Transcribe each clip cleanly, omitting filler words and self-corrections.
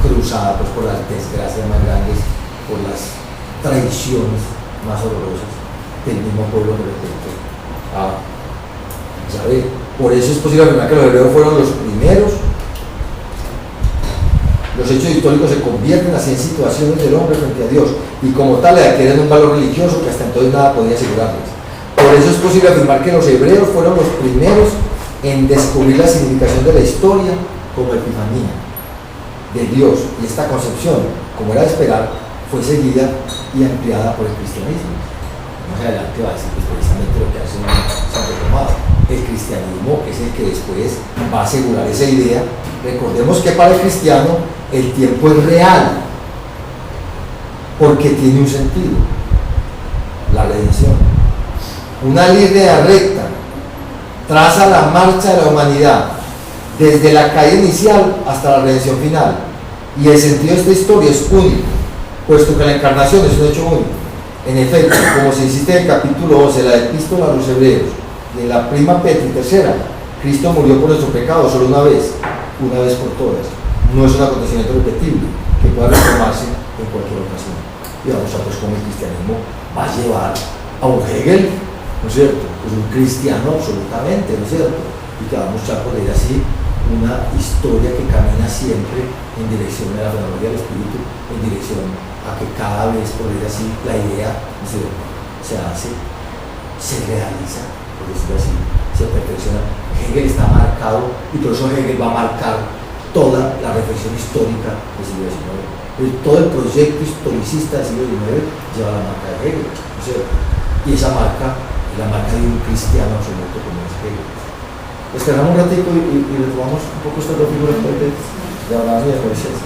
cruzada pues, por las desgracias más grandes, por las traiciones más horrorosas del mismo pueblo con respecto a Yahvé. Por eso es posible afirmar que los hebreos fueron los primeros. Los hechos históricos se convierten así en situaciones del hombre frente a Dios y como tal le adquieren un valor religioso que hasta entonces nada podía asegurarles. Por eso es posible afirmar que los hebreos fueron los primeros en descubrir la significación de la historia como epifanía de Dios, y esta concepción, como era de esperar, fue seguida y ampliada por el cristianismo. Más adelante va a decir pues, precisamente lo que hace Santo Tomás. El cristianismo es el que después va a asegurar esa idea. Recordemos que para el cristiano el tiempo es real porque tiene un sentido, la redención. Una línea recta traza la marcha de la humanidad desde la caída inicial hasta la redención final, y el sentido de esta historia es único, puesto que la encarnación es un hecho único. En efecto, como se insiste en el capítulo 11 de la Epístola a los Hebreos y en la Prima Petri tercera, Cristo murió por nuestro pecado solo una vez por todas. No es un acontecimiento repetible que pueda retomarse en cualquier ocasión. Y vamos a ver cómo el cristianismo va a llevar a un Hegel, ¿no es cierto? Pues un cristiano absolutamente, ¿no es cierto? Y que va a mostrar por ahí así una historia que camina siempre en dirección de la fenomenología del espíritu, en dirección a que cada vez por ahí así la idea se hace, se realiza, por decirlo así, se perfecciona. Hegel está marcado y por eso Hegel va a marcar toda la reflexión histórica del siglo XIX. Todo el proyecto historicista del siglo XIX lleva la marca de Hegel, ¿no es cierto? Y esa marca es la marca de un cristiano absoluto como es Hegel. Esperamos un ratico y retomamos un poco estas dos figuras de Abraham y de Moisés.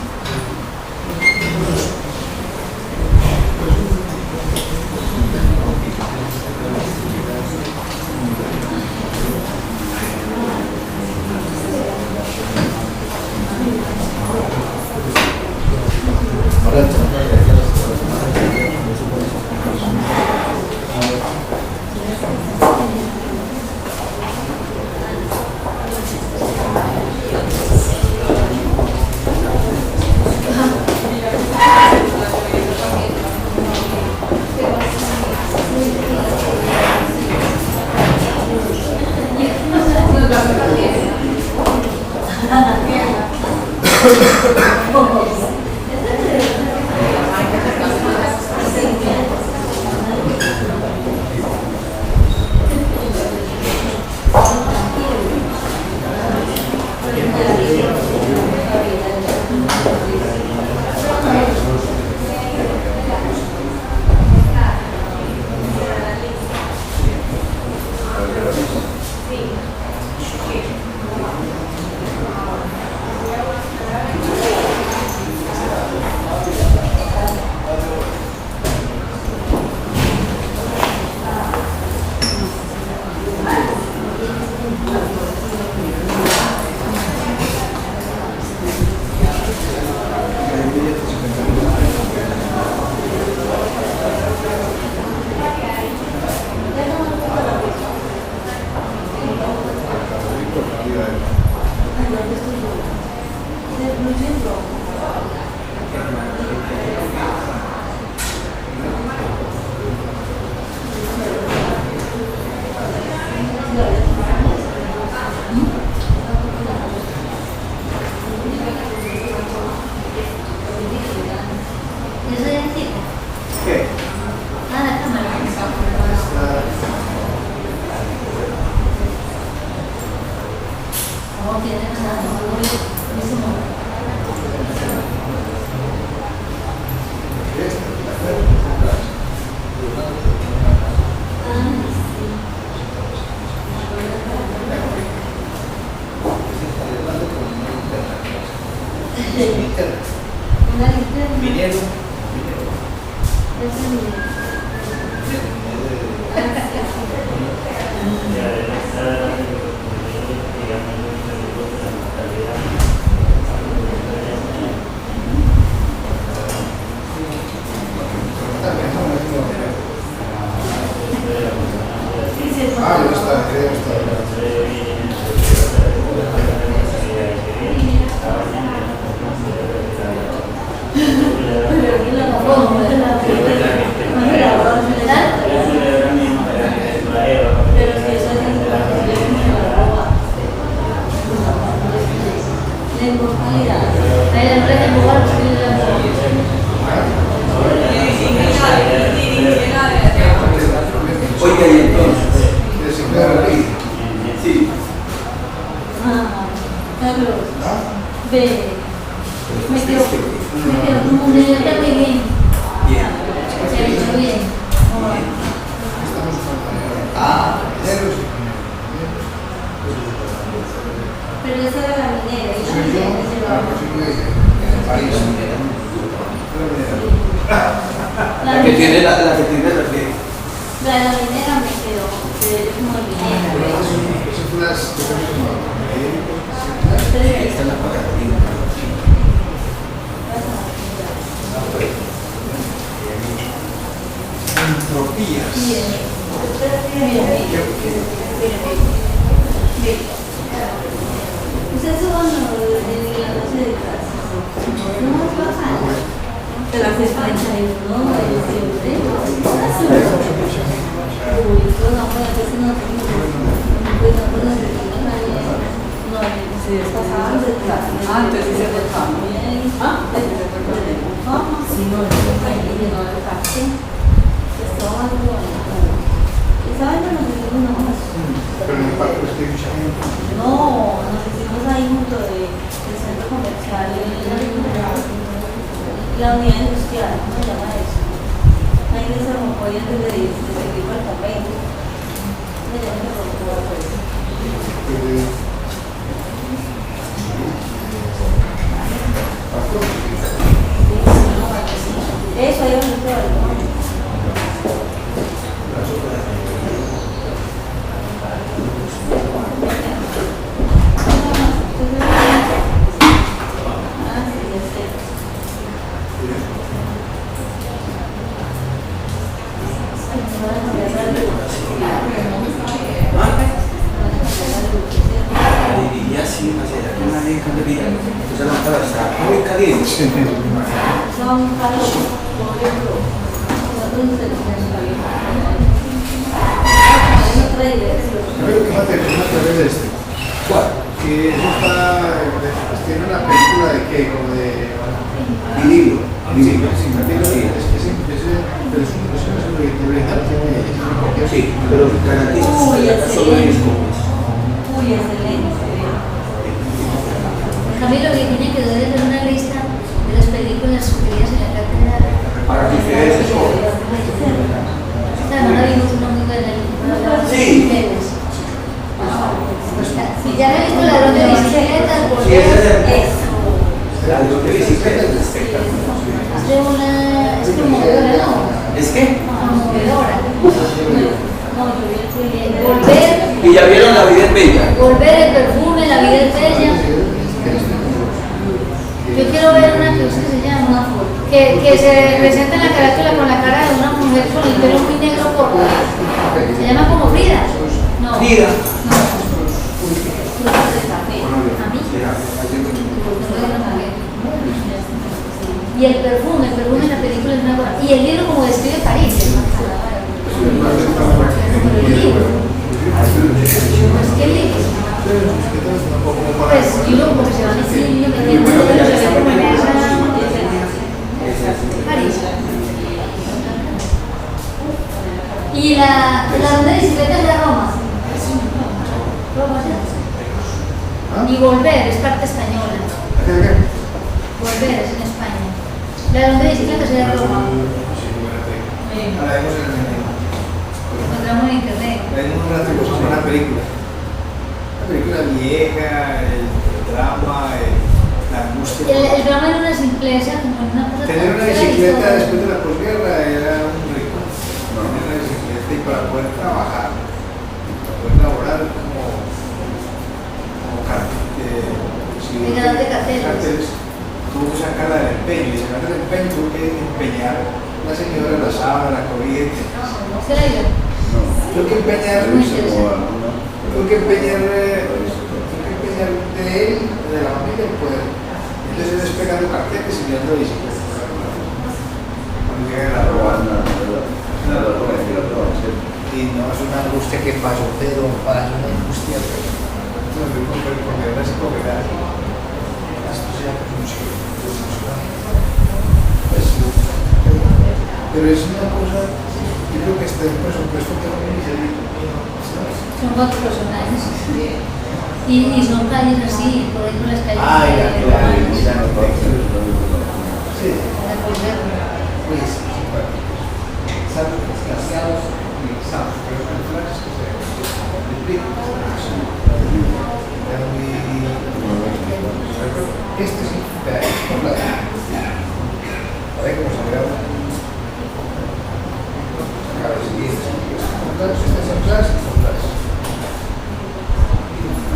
muy bien. Bien. Se ha hecho bien. Ah, Pero esa era la minera, y la minera se llevaba. la que tiene la que tiene la que. La de la minera me quedó, pero yo como el minera. Esta es la pagatina. Entropías. Ustedes son de la noche de clase. No, pasa. De la 41, de diciembre. Uy, pues no, pues a veces no tengo. Pues no, pues no tengo nadie. No, se pasaban de clase. Antes sí se dejaban. Sí, no, no lo capté. Estaba algo. Estaba en los hicimos nomás. Pero en el parque estoy muchamente. No, nos hicimos ahí junto del centro comercial, la unidad industrial, ¿cómo se llama eso? Ahí en ese rompoy antes de seguir por el papel. Me llaman el rompoy por eso. Eso, ahí donde estoy. Diría así, no sé, que nadie cambiaría. Entonces la lámpara está muy caliente. Son caros, por ejemplo, nosotros tenemos hay otra dirección. A ver, ¿qué material es este? ¿Cuál? Que eso tiene una película de qué, como de... Vinilo. Sí, pero es un original, tiene... Sí, pero garantiza Uy, que saca solo 10 copias. Uy, excelente. Camilo, que tiene que debe hacer una lista de las películas sugeridas en la cátedra. Para que ustedes escojan. Esta semana vimos una muy buena. Sí. Si ya he visto Ladrón de Bicicletas, por Sí, esa es eso. La de bicicleta es espectacular. Es de una. Es conmovedora, ¿no? ¿Es qué? Conmovedora. No, yo vi el fui Volver. Y ya vieron La vida es bella. Volver, el perfume, la vida es bella. Yo quiero ver una que se llama, que se presenta en la carátula con la cara de una mujer con el pelo muy negro corto. Se llama como Frida. No. Frida. No. Frutas de café. A mí. Y el perfume en la película es una cosa. Y el libro como describe París. El libro. Pues qué libro. Pues yo como que se van así, metiendo como en esa París. Y la ronda de bicicleta es de Roma. Roma, ¿sí? Y Volver es parte española. Volver es en España. La ronda de bicicleta es de Roma. Ahora vemos en el... Encontramos en internet. Vemos una película. Una película vieja, el drama, la angustia. El drama era una simpleza, como una cosa. Tener una bicicleta después de la posguerra era un rico. Tener una bicicleta y para poder trabajar, para poder laborar como Pegador de carteles. Tuvo que sacarla del empeño y sacarla del empeño tuvo que empeñar la señora, la sábana, la corriente. ¿Se la dio? Tuvo que empeñar, Muy interesante. tuvo que empeñar de él, de la familia, el poder. Entonces él es pegando carteles y mirando bicicletas. Cuando llega la roba. Y no es una angustia que pasó, pero para una angustia. Entonces, porque ahora se coge esto se llama pero es una cosa, yo creo que está en presupuesto que Son cuatro personajes. Y son calles así, por ahí con las calles. Ah, ya, claro, ya no. Sí. Este sí, por la. A ver cómo se graba. Claro, sí, este es flash y con flash.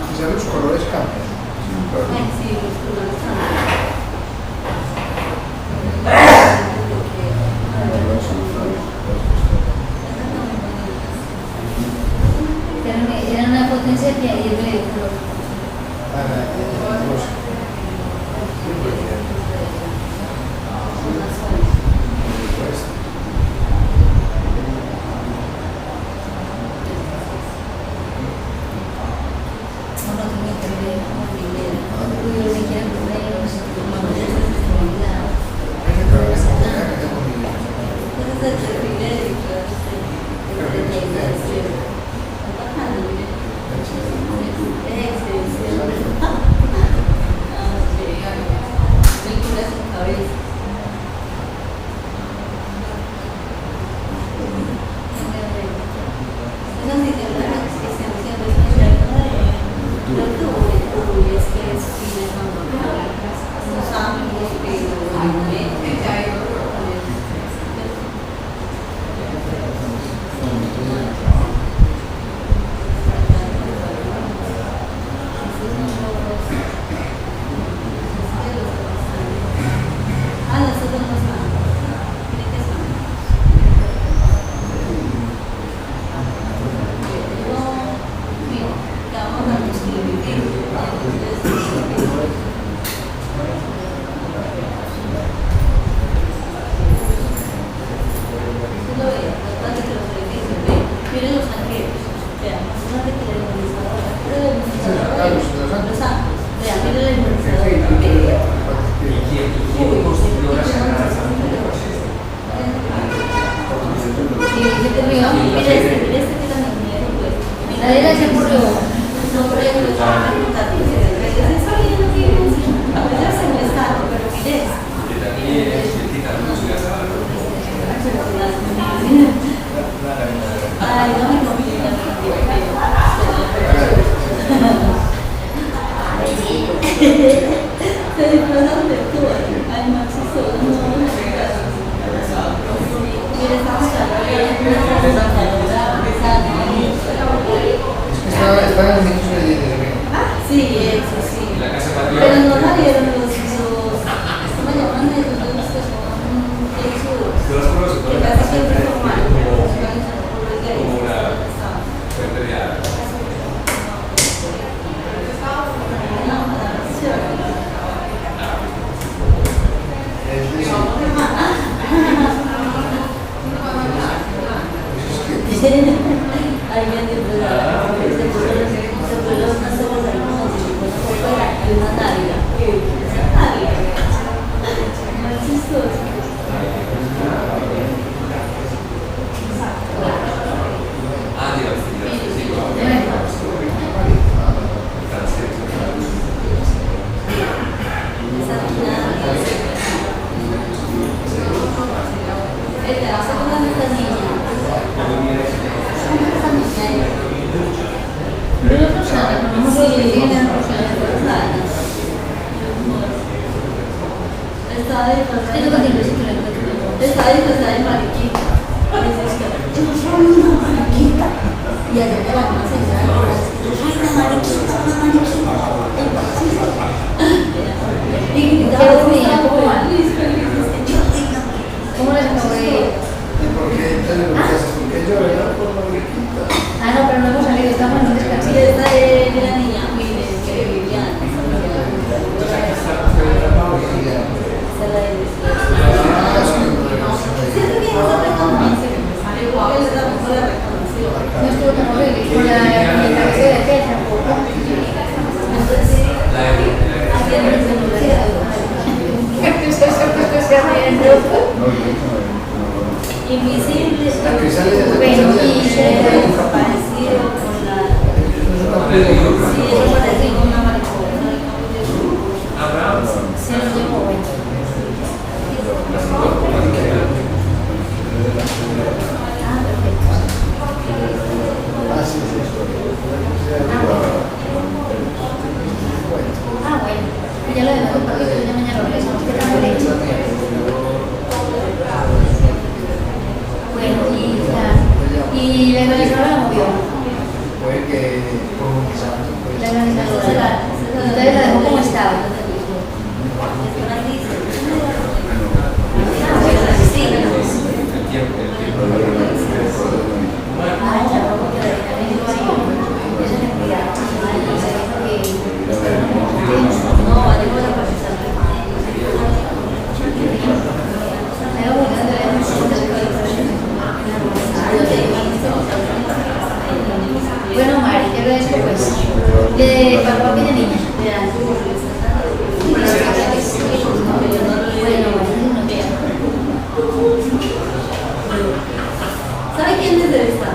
Y ya los colores cambian. Sí, los colores cambian. Era una potencia que ayer me dijo. Invisible, parecido con la... Sí, eso parece como una mariposa. Se lo llevo bueno. Ah, perfecto. Ya lo demás del partido, que ya mañana lo revisamos. ¿Qué tal le he hecho? Bueno, y la organizadora la movió. Puede que La organizadora, entonces la dejó como estaba. Bueno, Mari, te agradezco pues. De papá y de niña. ¿Sabe quién es de esta?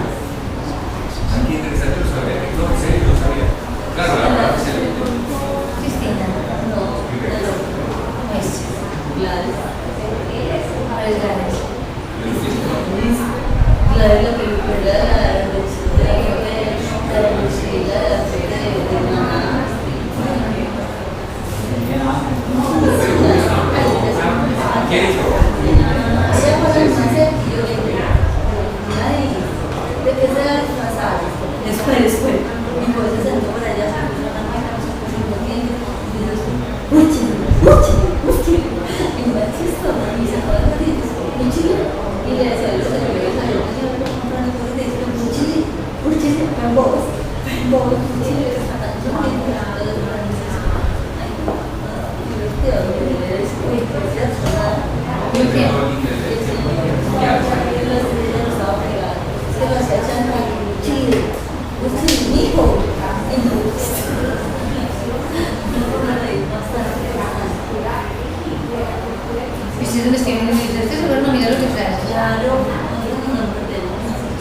Aquí interesante lo sabía, no, en serio lo sabía. Claro, la verdad es Cristina. No. Pues. Gladys. A ver, Gladys. Gladys la película de la ¿Quién hizo?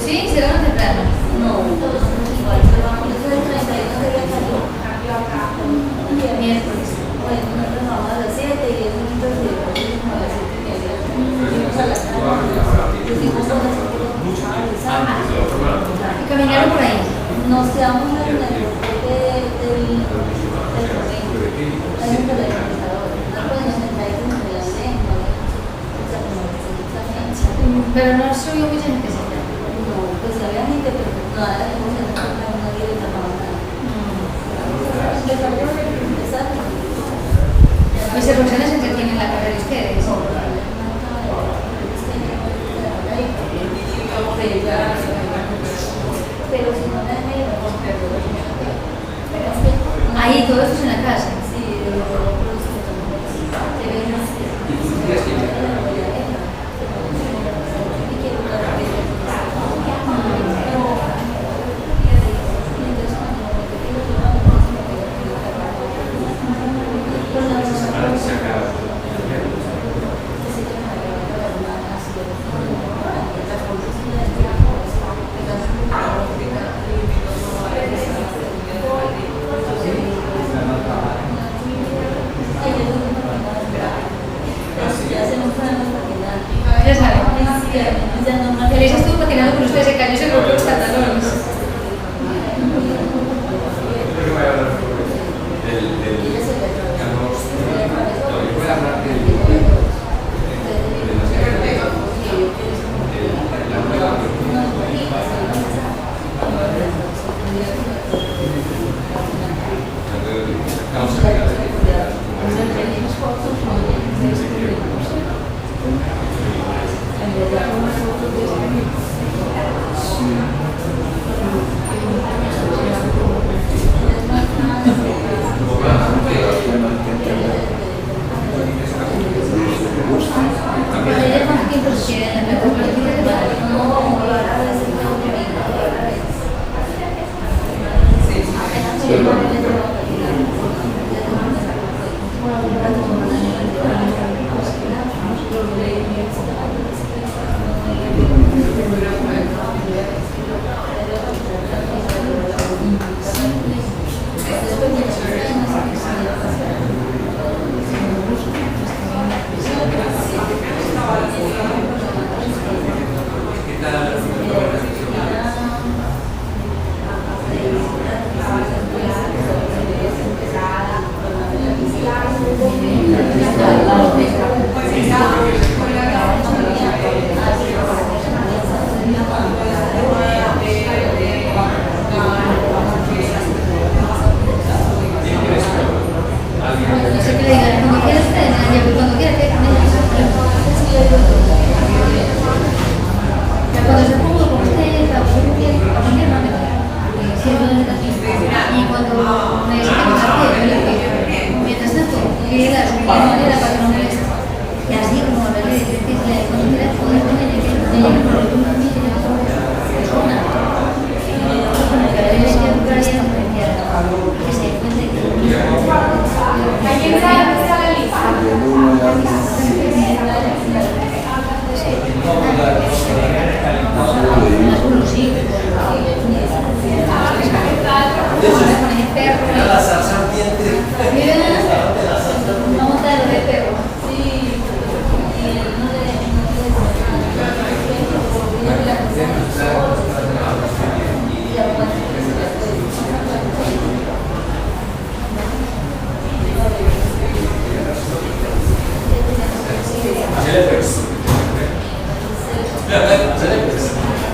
¿Sí? ¿Se van temprano? No, miércoles. ¿Y caminaron por ahí? Nos quedamos en el transporte del hay un televisor, no podemos entrar en la lengua, pero no subió mucha gente. no, pues había gente, pero no, ahora tenemos que entrar a una directa para nada. ¿Y se profesiones en qué tienen la carrera de ustedes? Pero si no me Ahí, todo esto es en la casa. Sí,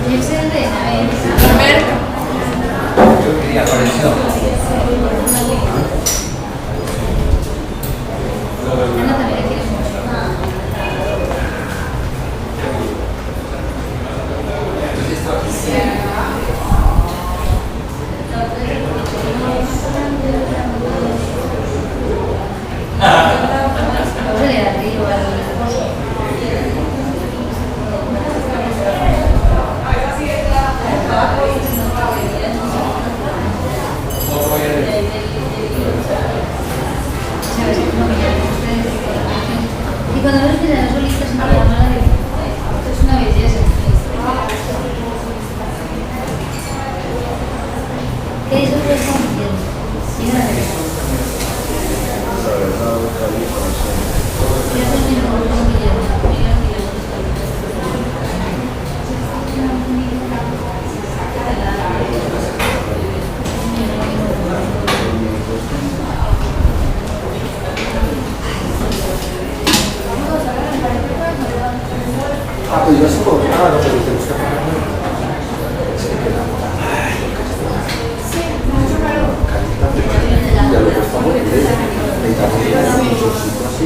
Excelente, a ver. Yo quería aparecer. Ana también le quiere mucho. Vamos a leer arriba el coso. ¿Sabes? Y cuando ves que las solistas en la mala de... Es una belleza. ¿Qué es lo que están diciendo? Mira la belleza. Mira el mismo con Guillermo. Ah, pues yo supongo que nada, no, pero tenemos que pagar. Ya lo que estamos necesitamos muchos sitios así.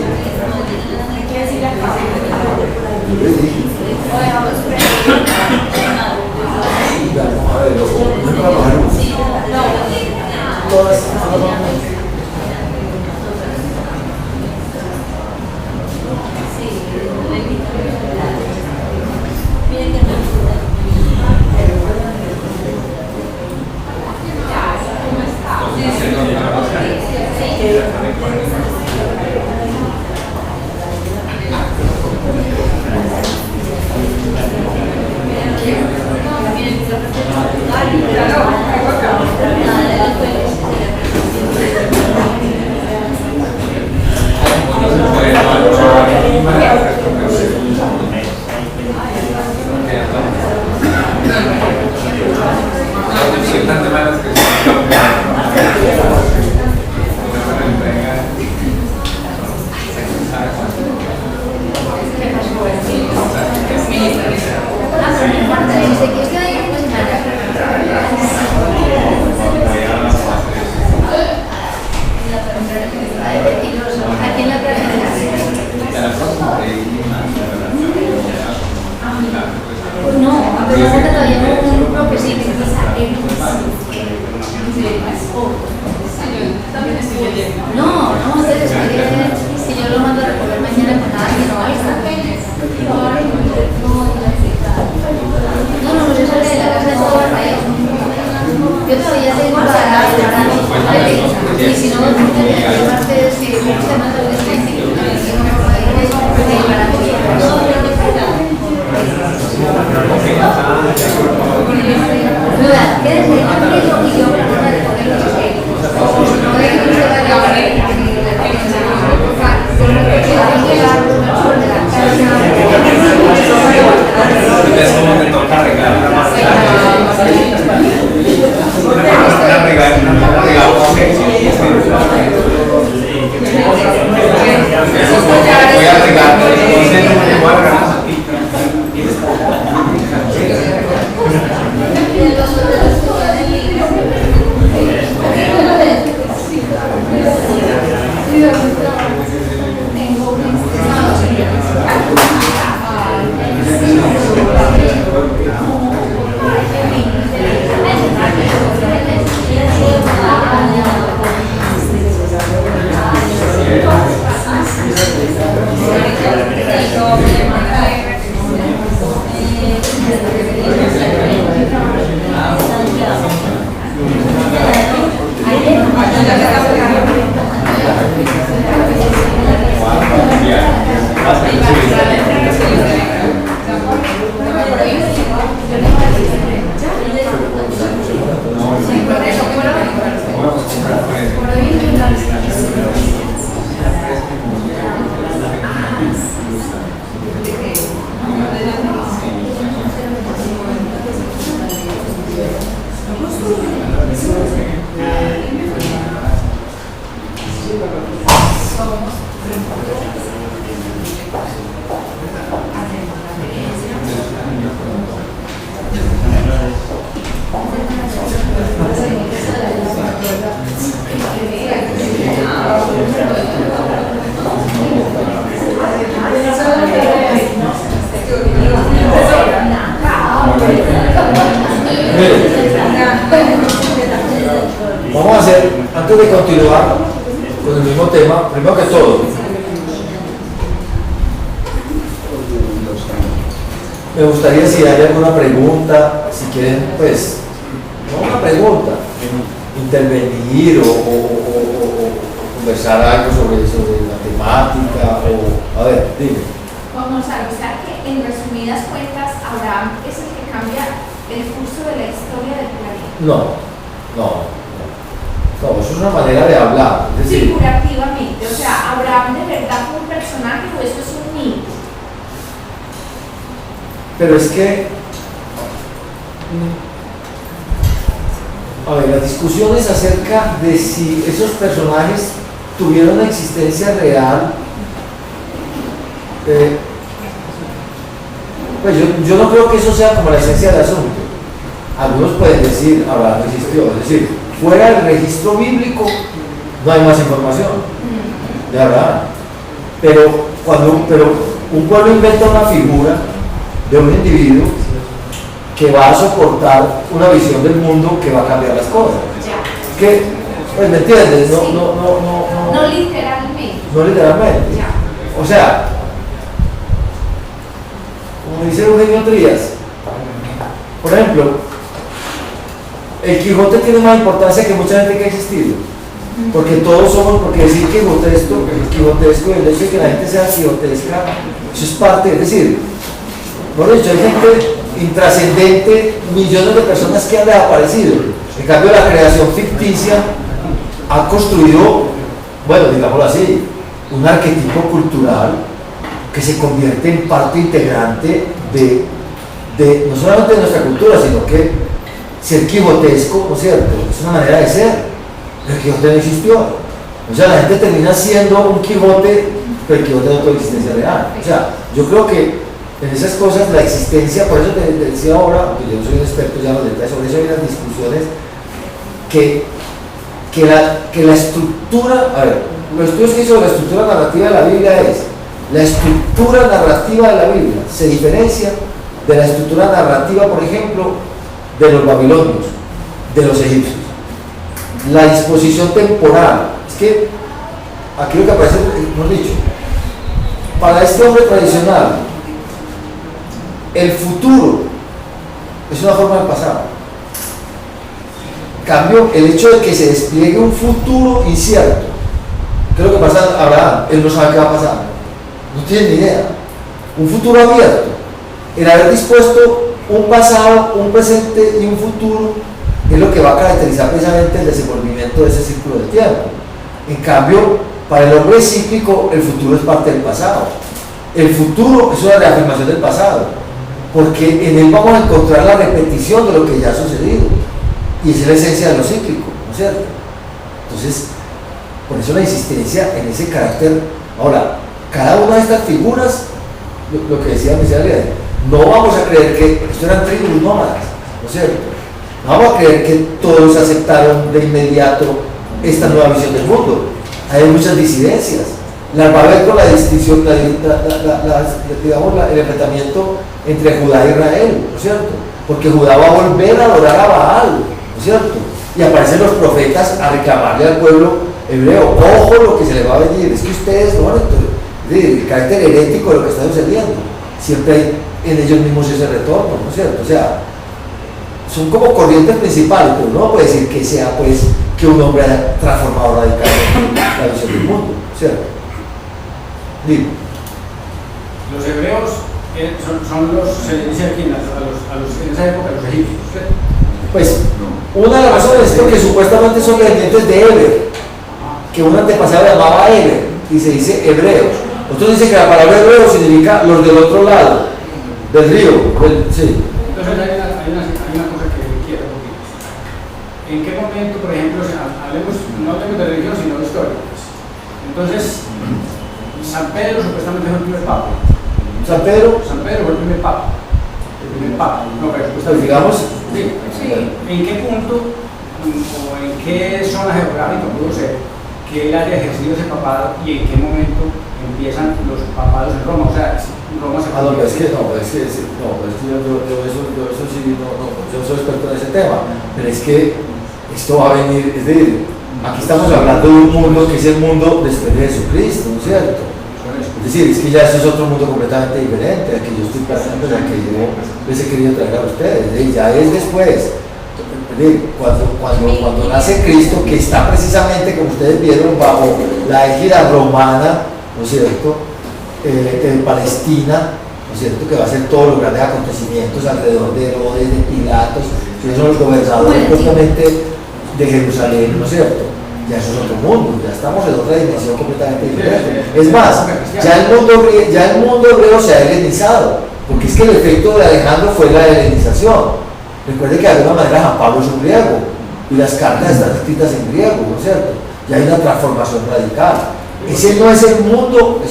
Yo le dije. A ver, no trabajaremos. Todas antes de continuar con el mismo tema, primero que todo, me gustaría si hay alguna pregunta, si quieren, pues, no una pregunta, intervenir o conversar algo sobre la temática, o, a ver, dime. Juan Gonzalo, o sea que en resumidas cuentas, Abraham es el que cambia el curso de la historia del planeta. No, eso es una manera de hablar, es decir, Figurativamente, o sea, Abraham de verdad fue un personaje o eso es un mito. pero es que, a ver, las discusiones acerca de si esos personajes tuvieron una existencia real, pues yo no creo que eso sea como la esencia del asunto. Algunos pueden decir, Abraham existió, es decir, fuera del registro bíblico no hay más información de Abraham. Pero un pueblo inventa una figura de un individuo que va a soportar una visión del mundo que va a cambiar las cosas. Ya. Que, pues, ¿me entiendes? Sí. No literalmente. No literalmente. Ya. O sea, como dice Eugenio Trías, por ejemplo, el Quijote tiene más importancia que mucha gente que ha existido. Porque todos somos, porque decir quijotesco y el hecho de que la gente sea quijotesca, eso es parte, es decir, por dicho, hay gente intrascendente, millones de personas que han desaparecido. En cambio, la creación ficticia ha construido, bueno, digámoslo así, un arquetipo cultural que se convierte en parte integrante de no solamente de nuestra cultura, sino que ser quijotesco, ¿no es cierto?, es una manera de ser. El Quijote no existió. O sea, la gente termina siendo un Quijote, pero el Quijote no tuvo existencia real. O sea, yo creo que en esas cosas la existencia, por eso te decía ahora, porque yo no soy un experto ya en los detalles, sobre eso hay unas discusiones que la estructura, a ver, los estudios que hizo la estructura narrativa de la Biblia es, la estructura narrativa de la Biblia se diferencia de la estructura narrativa, por ejemplo, de los babilonios, de los egipcios. La disposición temporal, es que aquí lo que aparece, hemos dicho, para este hombre tradicional, el futuro es una forma del pasado. En cambio, el hecho de que se despliegue un futuro incierto, ¿qué es lo que pasa a Abraham? Él no sabe qué va a pasar, no tiene ni idea. Un futuro abierto, el haber dispuesto un pasado, un presente y un futuro, es lo que va a caracterizar precisamente el desenvolvimiento de ese círculo de tiempo. En cambio, para el hombre cíclico, el futuro es parte del pasado. El futuro es una reafirmación del pasado, porque en él vamos a encontrar la repetición de lo que ya ha sucedido, y esa es la esencia de lo cíclico, ¿no es cierto? Entonces, por eso la insistencia en ese carácter. Ahora, cada una de estas figuras, lo que decía Messiaen, no vamos a creer que esto eran tribus nómadas, ¿no es cierto? No vamos a creer que todos aceptaron de inmediato esta nueva visión del mundo. Hay muchas disidencias. Las va a haber con la distinción, digamos, el enfrentamiento entre Judá y Israel, ¿no es cierto? Porque Judá va a volver a adorar a Baal, ¿no es cierto? Y aparecen los profetas a reclamarle al pueblo hebreo, ojo lo que se le va a venir, es que ustedes no van a entender el carácter herético de lo que está sucediendo. Siempre hay en ellos mismos ese retorno, ¿no es cierto? O sea, son como corrientes principales, pero no puede decir que sea, pues, que un hombre haya transformado radicalmente la visión del mundo, ¿cierto? Digo. Los hebreos son los, se le dice aquí en esa época, los egipcios, ¿cierto? Pues, una de las razones es porque supuestamente son descendientes de Eber, que un antepasado llamaba Eber, y se dice hebreos. Otros dicen que la palabra hebreo significa los del otro lado, del río, sí. Entonces hay una cosa que quiero decir. ¿En qué momento, por ejemplo, no hablemos de religión, sino de historia? Entonces, San Pedro supuestamente fue el primer papa. ¿San Pedro? San Pedro fue el primer papa. El primer papa, no, pero supuestamente. Digamos. Sí. ¿En qué punto o en qué zona geográfica pudo ser que él haya ejercido ese papado y en qué momento empiezan los papados en Roma? O sea, Roma se no, es que yo eso sí, no, yo soy experto en ese tema, pero es que esto va a venir, es decir, Aquí estamos hablando de un mundo que es el mundo después de Jesucristo, ¿no es cierto? Es decir, es que ya eso es otro mundo completamente diferente al que yo estoy planteando, al que yo les he querido traer a ustedes. Ya es después. Cuando nace Cristo, que está precisamente, como ustedes vieron, bajo la égida romana, ¿no es cierto?, en Palestina, ¿no es cierto?, que va a ser todos los grandes acontecimientos alrededor de Herodes, de Pilatos, que son los gobernadores propiamente de Jerusalén, ¿no es cierto? Ya eso es otro mundo, ya estamos en otra dimensión completamente diferente. Es más, ya el mundo hebreo se ha helenizado, porque es que el efecto de Alejandro fue la helenización. Recuerde que de alguna manera San Pablo es un griego y las cartas están escritas en griego, ¿no es cierto? Y hay una transformación radical. Ese no es el mundo,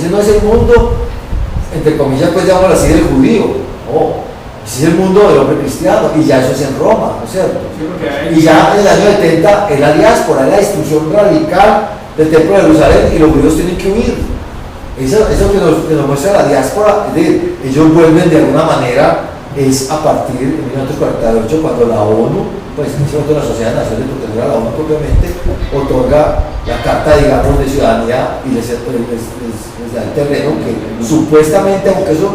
entre comillas, pues llamarlo así, del judío. No, ese es el mundo del hombre cristiano, y ya eso es en Roma, ¿no es cierto? Y ya en el año 70 es la diáspora, es la destrucción radical del templo de Jerusalén, y los judíos tienen que huir. Eso que nos muestra la diáspora, es decir, ellos vuelven de alguna manera. Es a partir de 1948 cuando la ONU, pues en ese momento la Sociedad de Naciones, porque no era la ONU propiamente, otorga la carta, digamos, de ciudadanía y les da el terreno que supuestamente, aunque eso,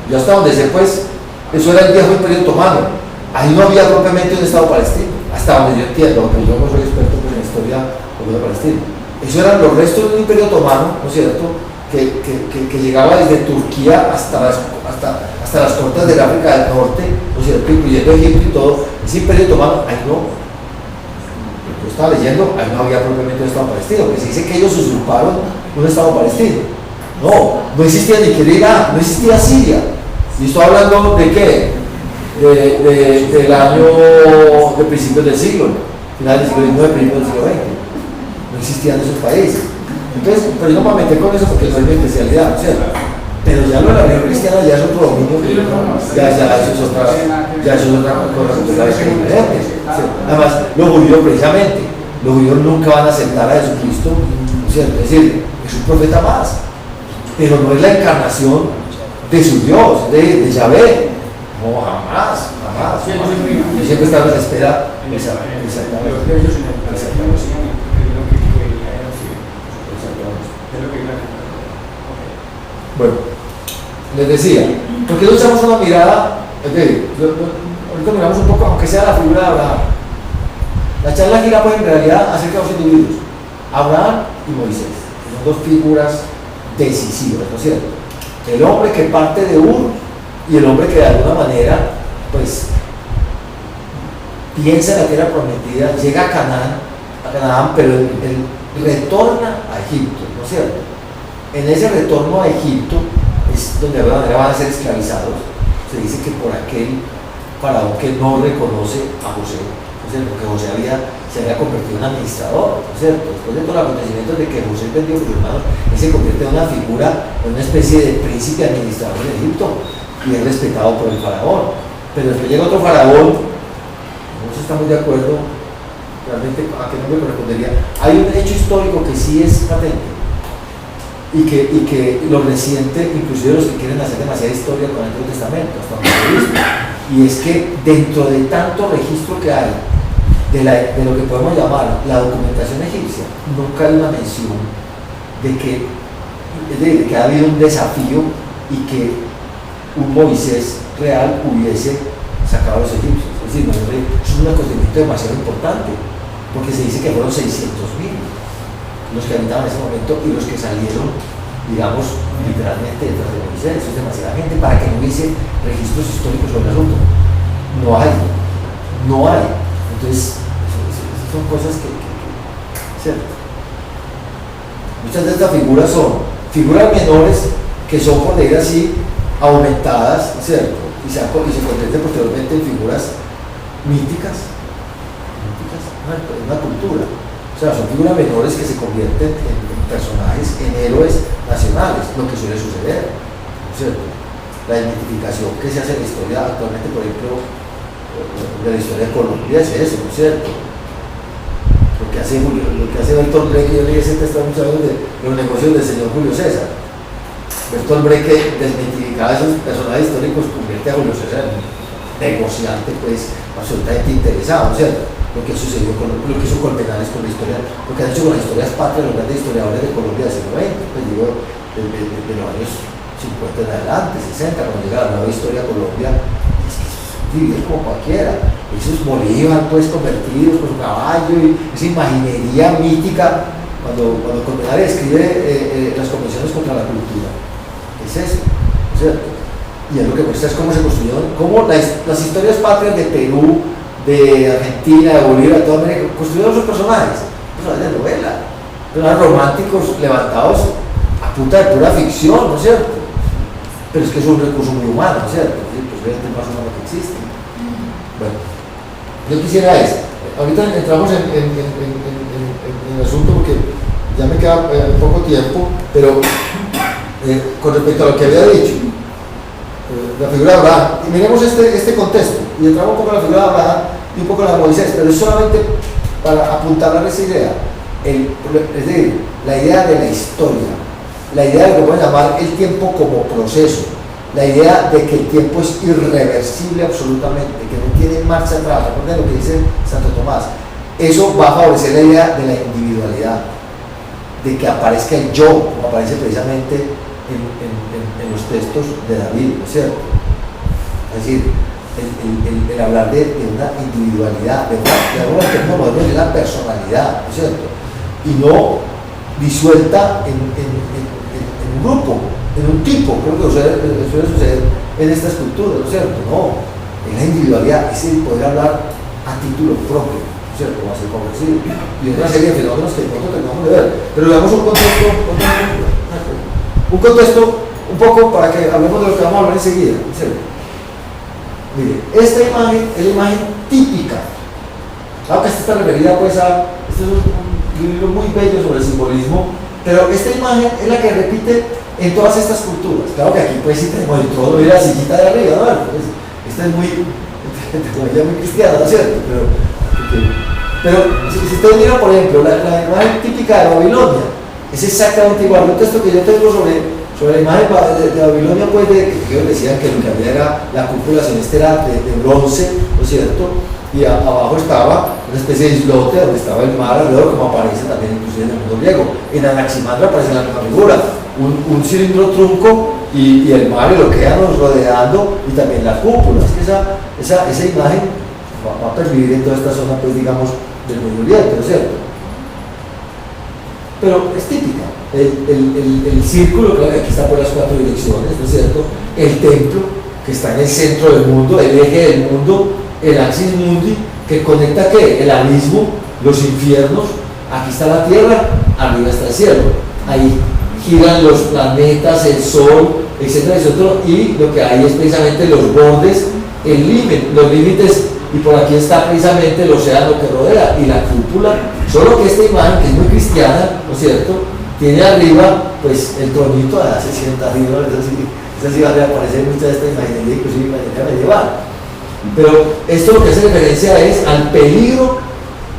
yo hasta donde sé, pues, eso era el viejo Imperio Otomano. Ahí no había propiamente un Estado palestino, hasta donde yo entiendo, aunque yo no soy experto pues, en la historia de Palestina. Eso eran los restos de un Imperio Otomano, ¿no es cierto?, que llegaba desde Turquía hasta las costas del África del Norte, ¿no es cierto?, incluyendo Egipto y todo. Ese Imperio Otomano, ahí no, yo estaba leyendo, ahí no había propiamente un Estado palestino, porque se dice que ellos usurparon un Estado palestino. No existía ni Irak, no existía Siria. Y estoy hablando de qué, del año de principios del siglo, final del siglo XIX, principios del siglo XX. No existían esos países. Entonces, pero yo no me metí con eso porque no es mi especialidad, ¿no es cierto? Pero ya lo de la religión cristiana ya es otro dominio, ya eso es otra cosa totalmente diferente. Además, los judíos precisamente, los judíos nunca van a aceptar a Jesucristo, ¿no es cierto? Es decir, es un profeta más, pero no es la encarnación de su Dios, de Yahvé. No, jamás. Yo siempre estaba a la espera. Exactamente. Bueno, les decía, ¿por qué no echamos una mirada? Ahorita miramos un poco, aunque sea la figura de Abraham. La charla gira pues en realidad acerca de dos individuos, Abraham y Moisés, que son dos figuras decisivas, ¿no es cierto? El hombre que parte de Ur y el hombre que de alguna manera pues piensa en la tierra prometida, llega a Canaán, pero él retorna a Egipto, ¿no es cierto? En ese retorno a Egipto es donde de alguna manera van a ser esclavizados. Se dice que por aquel faraón que no reconoce a José, ¿no es cierto?, que José se había convertido en administrador, ¿no es cierto? Después de todos los acontecimientos de que José vendió a sus hermanos, él se convierte en una figura, en una especie de príncipe administrador de Egipto, y es respetado por el faraón. Pero después llega otro faraón, no se está muy de acuerdo realmente a qué nombre correspondería. Hay un hecho histórico que sí es patente, y que lo reciente, inclusive los que quieren hacer demasiada historia con el Antiguo Testamento, hasta donde he visto, y es que dentro de tanto registro que hay de lo que podemos llamar la documentación egipcia, nunca hay una mención de que ha habido un desafío y que un Moisés real hubiese sacado a los egipcios. Es decir, es un acontecimiento demasiado importante, porque se dice que fueron 600.000 los que habitaban en ese momento y los que salieron, digamos, literalmente detrás de Moisés. Eso es demasiada gente para que no hubiese registros históricos sobre el asunto. No hay. Entonces, son cosas que ¿cierto? Muchas de estas figuras son figuras menores que son, por decir así, aumentadas, ¿cierto? Y se convierten posteriormente en figuras míticas, una cultura. O sea, son figuras menores que se convierten en personajes, en héroes nacionales, lo que suele suceder, ¿no es cierto? La identificación que se hace en la historia actualmente, por ejemplo, de la historia de Colombia es eso, ¿no es cierto? Lo que hace Bertolt Brecht, yo leí ese texto muchas veces de los negocios del señor Julio César. Bertolt Brecht, que desmitificaba esos personajes históricos, convierte a Julio César en un negociante, pues, absolutamente interesado, ¿no es cierto? lo que sucedió con lo que hizo Colmenares con la historia, lo que han hecho con las historias patrias los grandes historiadores de Colombia del siglo XX, pues digo, de los años 50 en adelante, 60, cuando llega la nueva historia a Colombia, es que es como cualquiera, esos Bolívar pues convertidos con su caballo y esa imaginería mítica, cuando Colmenares escribe las convenciones contra la cultura, es eso, ¿cierto? Y es lo que muestra es cómo se construyeron, cómo las historias patrias de Perú, de Argentina, de Bolivia, de toda América, construyeron sus personajes de novela, eran románticos levantados a punta de pura ficción, ¿no es cierto? Pero es que es un recurso muy humano, ¿no es cierto? Sí, pues obviamente el más humano que existe. Bueno, yo quisiera ahorita entramos en el asunto porque ya me queda poco tiempo, pero con respecto a lo que había dicho, la figura de Abraham, y miremos este contexto, y entramos un poco en la figura de Abraham y un poco en la de Moisés, pero es solamente para apuntar a esa idea, es decir, la idea de la historia, la idea de lo que podemos llamar el tiempo como proceso, la idea de que el tiempo es irreversible absolutamente, que no tiene marcha atrás. Recuerden lo que dice Santo Tomás, eso va a favorecer la idea de la individualidad, de que aparezca el yo, como aparece precisamente en los textos de David, ¿no es cierto? Es decir, el hablar de una individualidad, de una personalidad, ¿no es cierto? Y no disuelta en un grupo, en un tipo, creo que suele suceder en estas culturas, ¿no es cierto? No, en la individualidad, es el poder hablar a título propio, ¿no es cierto? Como hacer convencido, y otra serie de fenómenos que pronto terminamos de ver, pero veamos un contexto un poco para que hablemos de lo que vamos a hablar enseguida, ¿no es cierto? Mire, esta imagen es la imagen típica, claro que esta está referida pues este es un libro muy bello sobre el simbolismo, pero esta imagen es la que repite en todas estas culturas. Claro que aquí pues sí tenemos el trono y la sillita de arriba, ¿no? Pues, esta es muy cristiana, ¿no es cierto? Pero si ustedes miran, por ejemplo, la imagen típica de Babilonia, es exactamente igual. Un texto que yo tengo sobre la imagen de Babilonia, pues que ellos decían que lo que había era la cúpula celeste era de bronce, ¿no es cierto? Y abajo estaba una especie de islote donde estaba el mar alrededor, como aparece también inclusive en el mundo griego. En Anaximandro aparece la misma figura, un cilindro trunco y el mar y el océano rodeando, y también la cúpula. Es que esa imagen va a pervivir en toda esta zona, pues digamos, del Medio Oriente, ¿no es cierto? Pero es típica. El círculo, claro, aquí está por las 4 direcciones, ¿no es cierto? El templo, que está en el centro del mundo, el eje del mundo, el axis mundi, que conecta ¿qué? El abismo, los infiernos. Aquí está la tierra, arriba está el cielo. Ahí giran los planetas, el sol, etcétera, etcétera, y lo que hay es precisamente los bordes, los límites, y por aquí está precisamente el océano que rodea y la cúpula. Solo que esta imagen, que es muy cristiana, ¿no es cierto?, tiene arriba pues el tronito de hace 100 años, esa sí va a reaparecer mucha de esta imaginería, inclusive imaginería medieval. Pero esto lo que hace referencia es al peligro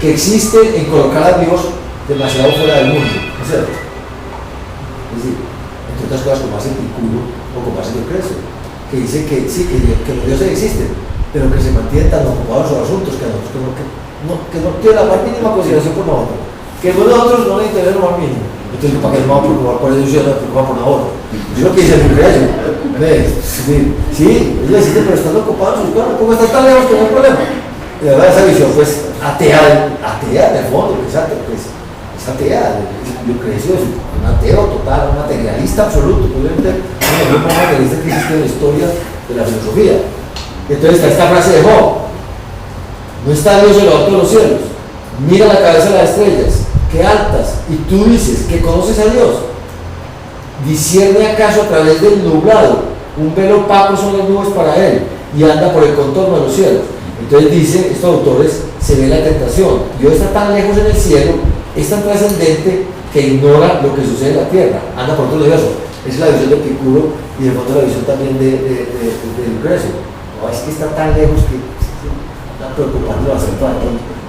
que existe en colocar a Dios demasiado fuera del mundo, ¿no es cierto? Es decir, entre otras cosas como hace Epicuro o como hace Lucrecio, que dice que sí, que los dioses existen, pero que se mantienen tan ocupados en sus asuntos que no tienen la más mínima consideración por nosotros, que nosotros no le interesa lo más mínimo. Entonces, ¿para qué nos vamos a preocupar por ellos y no nos preocupamos por nosotros? Es lo que dice Lucrecio. Sí, ellos existen, pero están ocupados en sus cosas, como están tan lejos que no hay problema. Y de verdad, esa visión, pues, atea en el fondo, exacto, pues, es atea. Lucrecio es un ateo total, un materialista absoluto, probablemente uno de los más materialistas que existe en la historia de la filosofía. Entonces está esta frase de Job: no está Dios en lo alto de los cielos, mira la cabeza de las estrellas, qué altas, y tú dices que conoces a Dios. ¿Discierne acaso a través del nublado? Un velo opaco son las nubes para él, y anda por el contorno de los cielos. Entonces dicen estos autores, se ve la tentación. Dios está tan lejos en el cielo, es tan trascendente que ignora lo que sucede en la tierra, anda por todo el universo. Esa es la visión de Epicuro y de fondo la visión también de Lucrecio. No, es que está tan lejos que está preocupando la salud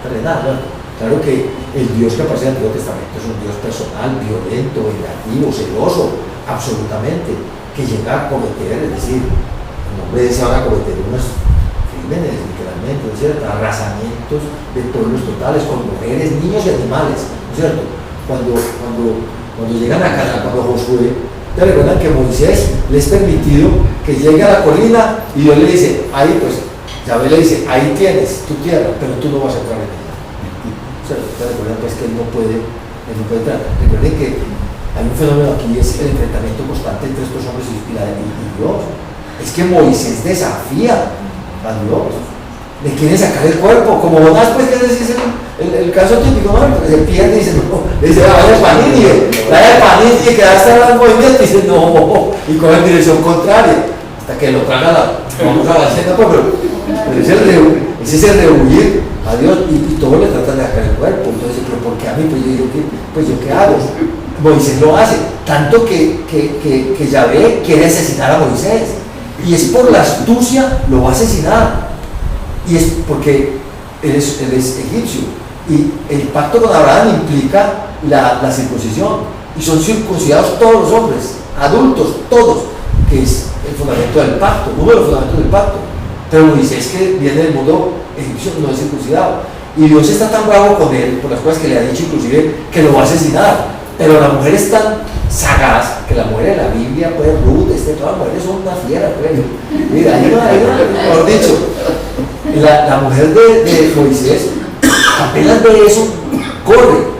terrenal, ¿no? Claro que el Dios que aparece en el Antiguo Testamento es un Dios personal, violento, vengativo, celoso, absolutamente, que llega a cometer, es decir, en nombre de ese van a cometer unas crímenes, literalmente, ¿no es cierto? Arrasamientos de pueblos totales, con mujeres, niños y animales, ¿no es cierto? Cuando llegan a Canaán, cuando Josué, ¿te recuerdan que Moisés les permitido que llegue a la colina y Dios le dice, ahí pues, Yahvé le dice, ahí tienes tu tierra, pero tú no vas a entrar en ella. ¿Cierto? ¿Te recuerdan pues que él no puede entrar? Recuerden que hay un fenómeno aquí, es el enfrentamiento constante entre estos hombres y Dios. Es que Moisés desafía a Dios, le quiere sacar el cuerpo, como Jonás, pues que es el caso típico, ¿no? Se pierde y dice, no, le dice, vaya para Nínive, que va a estar en movimiento, y dice, no, y coge en dirección contraria, hasta que lo traga vamos a Balsena, pero ese es el rehuir a Dios, y todos le tratan de sacar el cuerpo. Entonces, pero ¿por qué a mí? Pues yo digo, pues yo qué hago. Moisés lo hace, tanto que Yahvé quiere asesinar a Moisés, y es por la astucia lo va a asesinar, y es porque él es egipcio, y el pacto con Abraham implica la circuncisión, y son circuncidados todos los hombres, adultos, todos, que es el fundamento del pacto, uno de los fundamentos del pacto. Pero Moisés, que viene del mundo egipcio, no es circuncidado, y Dios está tan bravo con él por las cosas que le ha dicho, inclusive que lo va a asesinar. Pero la mujer es tan sagaz que la mujer de la Biblia, pues Ruth, todas las mujeres son una fiera, pues. Mira, mejor dicho, la mujer de Moisés, apenas ve eso, corre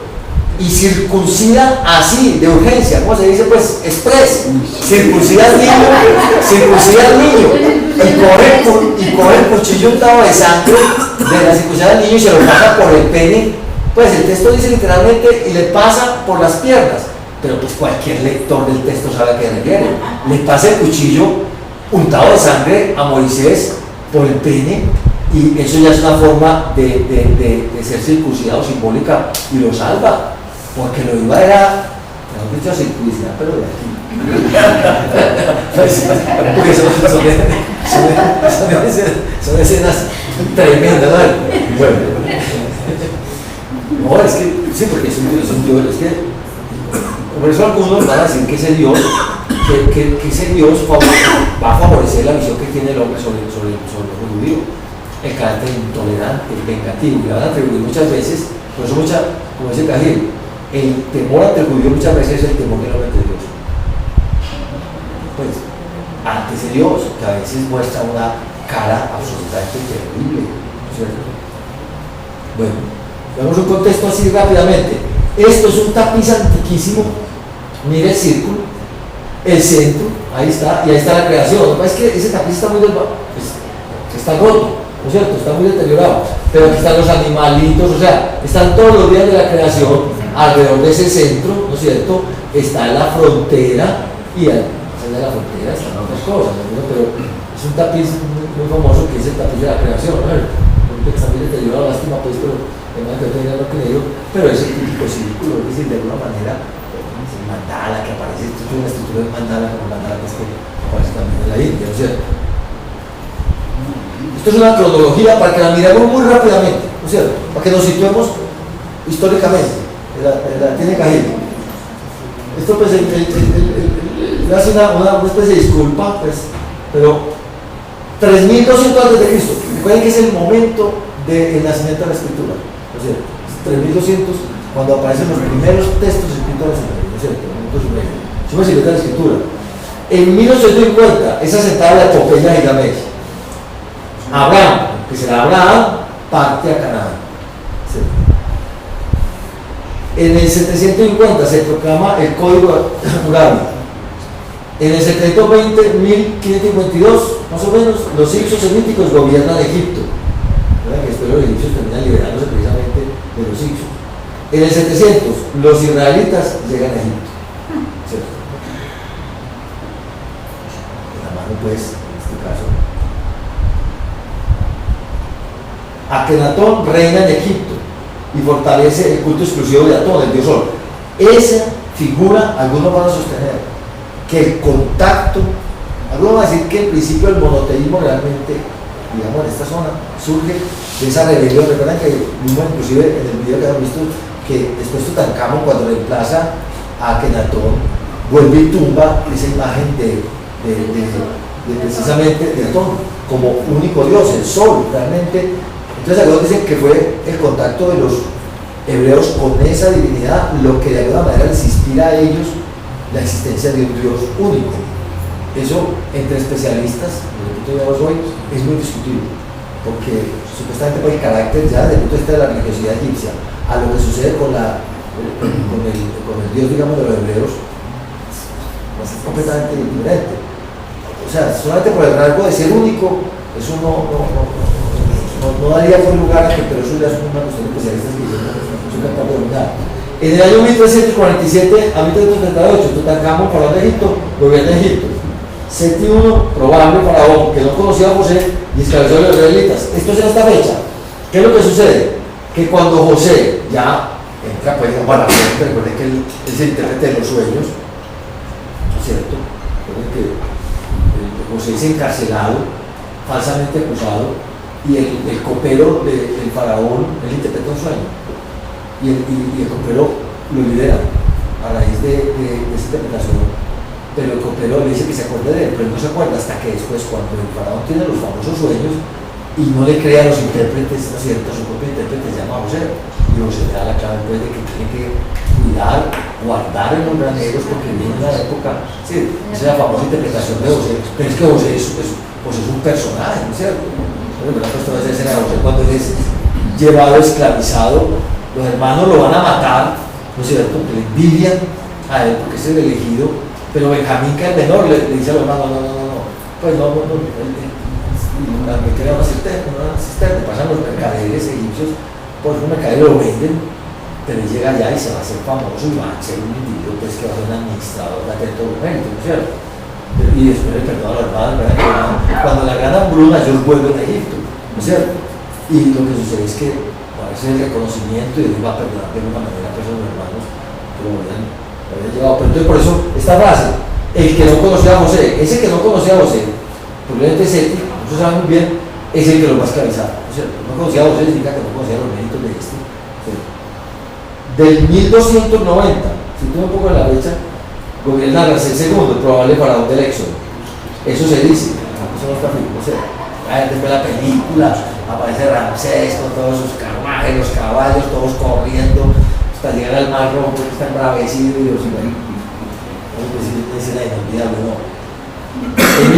y circuncida así, de urgencia, ¿cómo se dice? Pues express, circuncida al niño, y coge el cuchillo untado de sangre de la circuncisión del niño y se lo pasa por el pene. Pues el texto dice literalmente, y le pasa por las piernas, pero pues cualquier lector del texto sabe a qué refiere. Le pasa el cuchillo untado de sangre a Moisés por el pene, y eso ya es una forma de ser circuncidado simbólica, y lo salva, porque lo iba era, mejor dicho, circuncidar, pero de aquí. Porque son escenas tremendas, ¿no? Bueno. No, es que, sí, porque es un Dios, es que, por eso algunos van a decir que ese Dios, va a favorecer la visión que tiene el hombre sobre el judío, el carácter intolerante, el vengativo, que le van a atribuir muchas veces, por eso como dice Cajil, el temor ante el judío muchas veces es el temor que no ante Dios. Pues, ante ese Dios, que a veces muestra una cara absolutamente terrible, ¿cierto? Bueno. Veamos un contexto así rápidamente. Esto es un tapiz antiquísimo. Mire el círculo, el centro, ahí está, y ahí está la creación. Lo que pasa es que ese tapiz está muy está roto, ¿no es cierto? Está muy deteriorado. Pero aquí están los animalitos, o sea, están todos los días de la creación alrededor de ese centro, ¿no es cierto? Está la frontera, y al de la frontera están otras cosas, ¿no? Pero es un tapiz muy famoso que es el tapiz de la creación, ¿no? Está muy deteriorado, lástima, pues, pero es el típico círculo, es decir, de alguna manera, el mandala que aparece, esto es una estructura de mandala, como mandala que aparece también en la India, ¿no es cierto? Esto es una cronología para que la miremos muy rápidamente, ¿no es cierto? Para que nos situemos históricamente, tiene Cajil. Esto pues, hace una especie de disculpa, pues, pero 3200 antes de Cristo, recuerden que es el momento del nacimiento de la escritura, ¿no es cierto? 3200, cuando aparecen los primeros textos escritos de la Biblia, ¿no es cierto? Suma de la escritura. En 1850 es asentada la epopeya de Gilgamesh. Abraham, que será Abraham, parte a Canaán. ¿Sí? En el 750 se proclama el Código Hammurabi. En el 720, 1552, más o menos, los hicsos semíticos gobiernan Egipto. Que después los egipcios terminan liberándose precisamente de los hicsos. En el 700, los israelitas llegan a Egipto. ¿Cierto? De la mano, pues, en este caso. Akenatón reina en Egipto y fortalece el culto exclusivo de Atón, el dios Sol. Esa figura, algunos van a sostener que el contacto, algunos van a decir que el principio del monoteísmo realmente, digamos, en esta zona, surge de esa rebelión. Recuerdan que mismo, inclusive en el video que han visto, que después Tutankamón, cuando reemplaza a Akenatón, vuelve y tumba esa imagen de precisamente de Atón, como único Dios, el sol, realmente. Entonces algunos dicen que fue el contacto de los hebreos con esa divinidad lo que de alguna manera les inspira a ellos la existencia de un Dios único. Eso entre especialistas, desde el punto de vista hoy, es muy discutible, porque supuestamente por el carácter ya desde el punto de vista de la religiosidad egipcia a lo que sucede con el Dios, digamos, de los hebreos, pues es completamente diferente. O sea, solamente por el rasgo de ser único, eso no daría por lugar a que, pero eso ya es una cuestión de especialistas que yo no soy capaz de dominar. En el año 1347 a 1338, Tutankamón, faraón de Egipto, gobierna Egipto. Seti I, probable faraón, que no conocía a José y esclavizó a los israelitas. Esto es en esta fecha. ¿Qué es lo que sucede? Que cuando José ya entra, pues, para recuerden que él es el intérprete de los sueños, ¿no es cierto? Recuerden que José es encarcelado, falsamente acusado, y el copero del faraón, él interpreta un sueño, y el copero lo libera a raíz de esa interpretación, pero el copero le dice que se acuerde de él, pero no se acuerda hasta que después, cuando el faraón tiene los famosos sueños y no le cree a los intérpretes, ¿no es cierto? Su propio intérprete se llama José, y José le da la clave pues, de que tiene que cuidar, guardar en los graneros, porque viene una época, sí, esa es la famosa interpretación de José, pero es que José es un personaje, ¿no es cierto? Cuando él es llevado, esclavizado, los hermanos lo van a matar, ¿no es cierto? Que le envidian a él porque es el elegido, pero Benjamín, que es el menor, le dice a los hermanos, no, pues no, me queda una cisterna, pasan los mercaderes egipcios, por un mercadero lo venden, pero él llega allá y se va a hacer famoso y va a ser un individuo pues, que va a ser un administrador de atento momento, ¿no es cierto? Y después le perdona a los hermanos, ¿verdad? Cuando la gran hambruna ellos vuelven a Egipto, ¿no es cierto? Y lo que sucede es que parece el reconocimiento y Dios va a perdonar de alguna manera a los hermanos que lo habían llevado. Pero entonces por eso, esta frase, el que no conocía a José, ese que no conocía a José, probablemente Seti, nosotros sabemos muy bien, es el que lo va a esclavizar, ¿no es cierto? No conocía a José significa que no conocía los méritos de este. Del 1290, si tú un poco en la fecha, gobierna Ramsés II, probable faraón del Éxodo. Eso se dice, eso no está firme, o sea, después de la película aparece Ramsés con todos sus carruajes, los caballos, todos corriendo hasta llegar al Mar Rojo, que está embravecido y los es la inolvidable, ¿no? En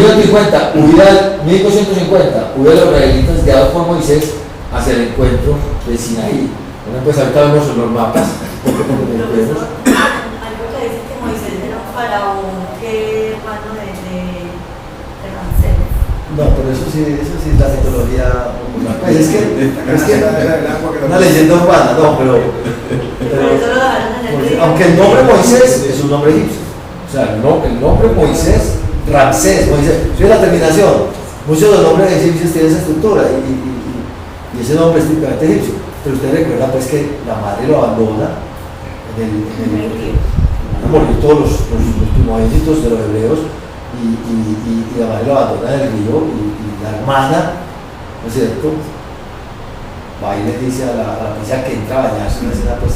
1250, hubo los israelitas guiados por Moisés hacia el encuentro de Sinaí. Bueno, pues ahorita vemos los mapas. Faraón que hermano de Ramsés. No, pero eso sí es la tecnología popular. Pues es que una leyenda urbana, no, pero aunque el nombre Moisés es un nombre egipcio. O sea, el nombre Moisés, Ramsés, es la terminación. Muchos de los nombres egipcios tienen esa estructura y ese nombre es típicamente egipcio. Pero usted recuerda pues que la madre lo abandona morir todos los primogénitos de los hebreos y la madre lo abandona en el río y la hermana, ¿no es cierto? Va y le dice a la princesa que entra a bañarse, una escena pues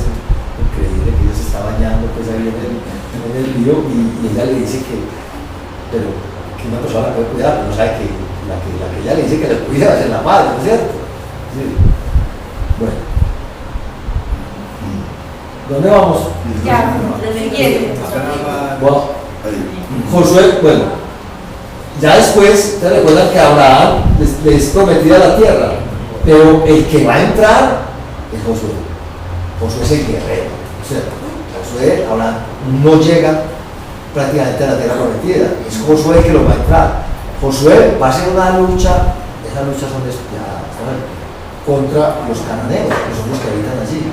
increíble, que ella se está bañando pues ahí en el río y ella le dice pero que una persona la puede cuidar, pero no sabe que la que ella le dice que le cuida es la madre, ¿no es cierto? Sí. Bueno. ¿Dónde vamos? Ya, siguiente. Bueno, Josué, bueno, ya después, ¿te recuerdan que Abraham les prometía la tierra? Pero el que va a entrar es Josué. Josué es el guerrero. O sea, Josué, Abraham no llega prácticamente a la tierra prometida. Es Josué el que lo va a entrar. Josué va a ser una lucha, esas luchas son despiadadas, contra los cananeos, que son los que habitan allí,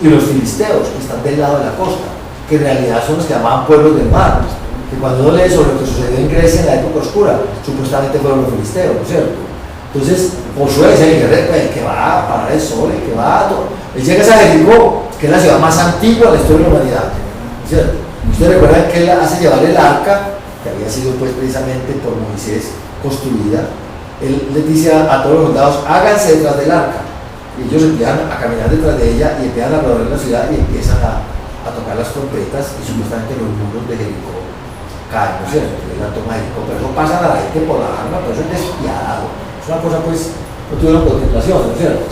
y los filisteos, que están del lado de la costa, que en realidad son los que llamaban pueblos del mar, que cuando uno lee sobre lo que sucedió en Grecia en la época oscura, supuestamente fueron los filisteos, ¿no es cierto? Entonces, Josué es el guerrero, el que va a parar el sol, el que va a todo. Él llega a Jericó, que es la ciudad más antigua de la historia de la humanidad, ¿no es cierto? Ustedes recuerdan que él hace llevar el arca, que había sido pues precisamente por Moisés construida. Él les dice a todos los soldados, háganse detrás del arca. Y ellos empiezan a caminar detrás de ella y empiezan a rodear la ciudad y empiezan a tocar las trompetas y supuestamente los muros de Jericó caen, ¿no es cierto? Es la toma de Jericó, pero eso pasa a la gente por la arma, pero eso es despiadado. Es una cosa, pues, no tuvieron contemplación, ¿no es cierto?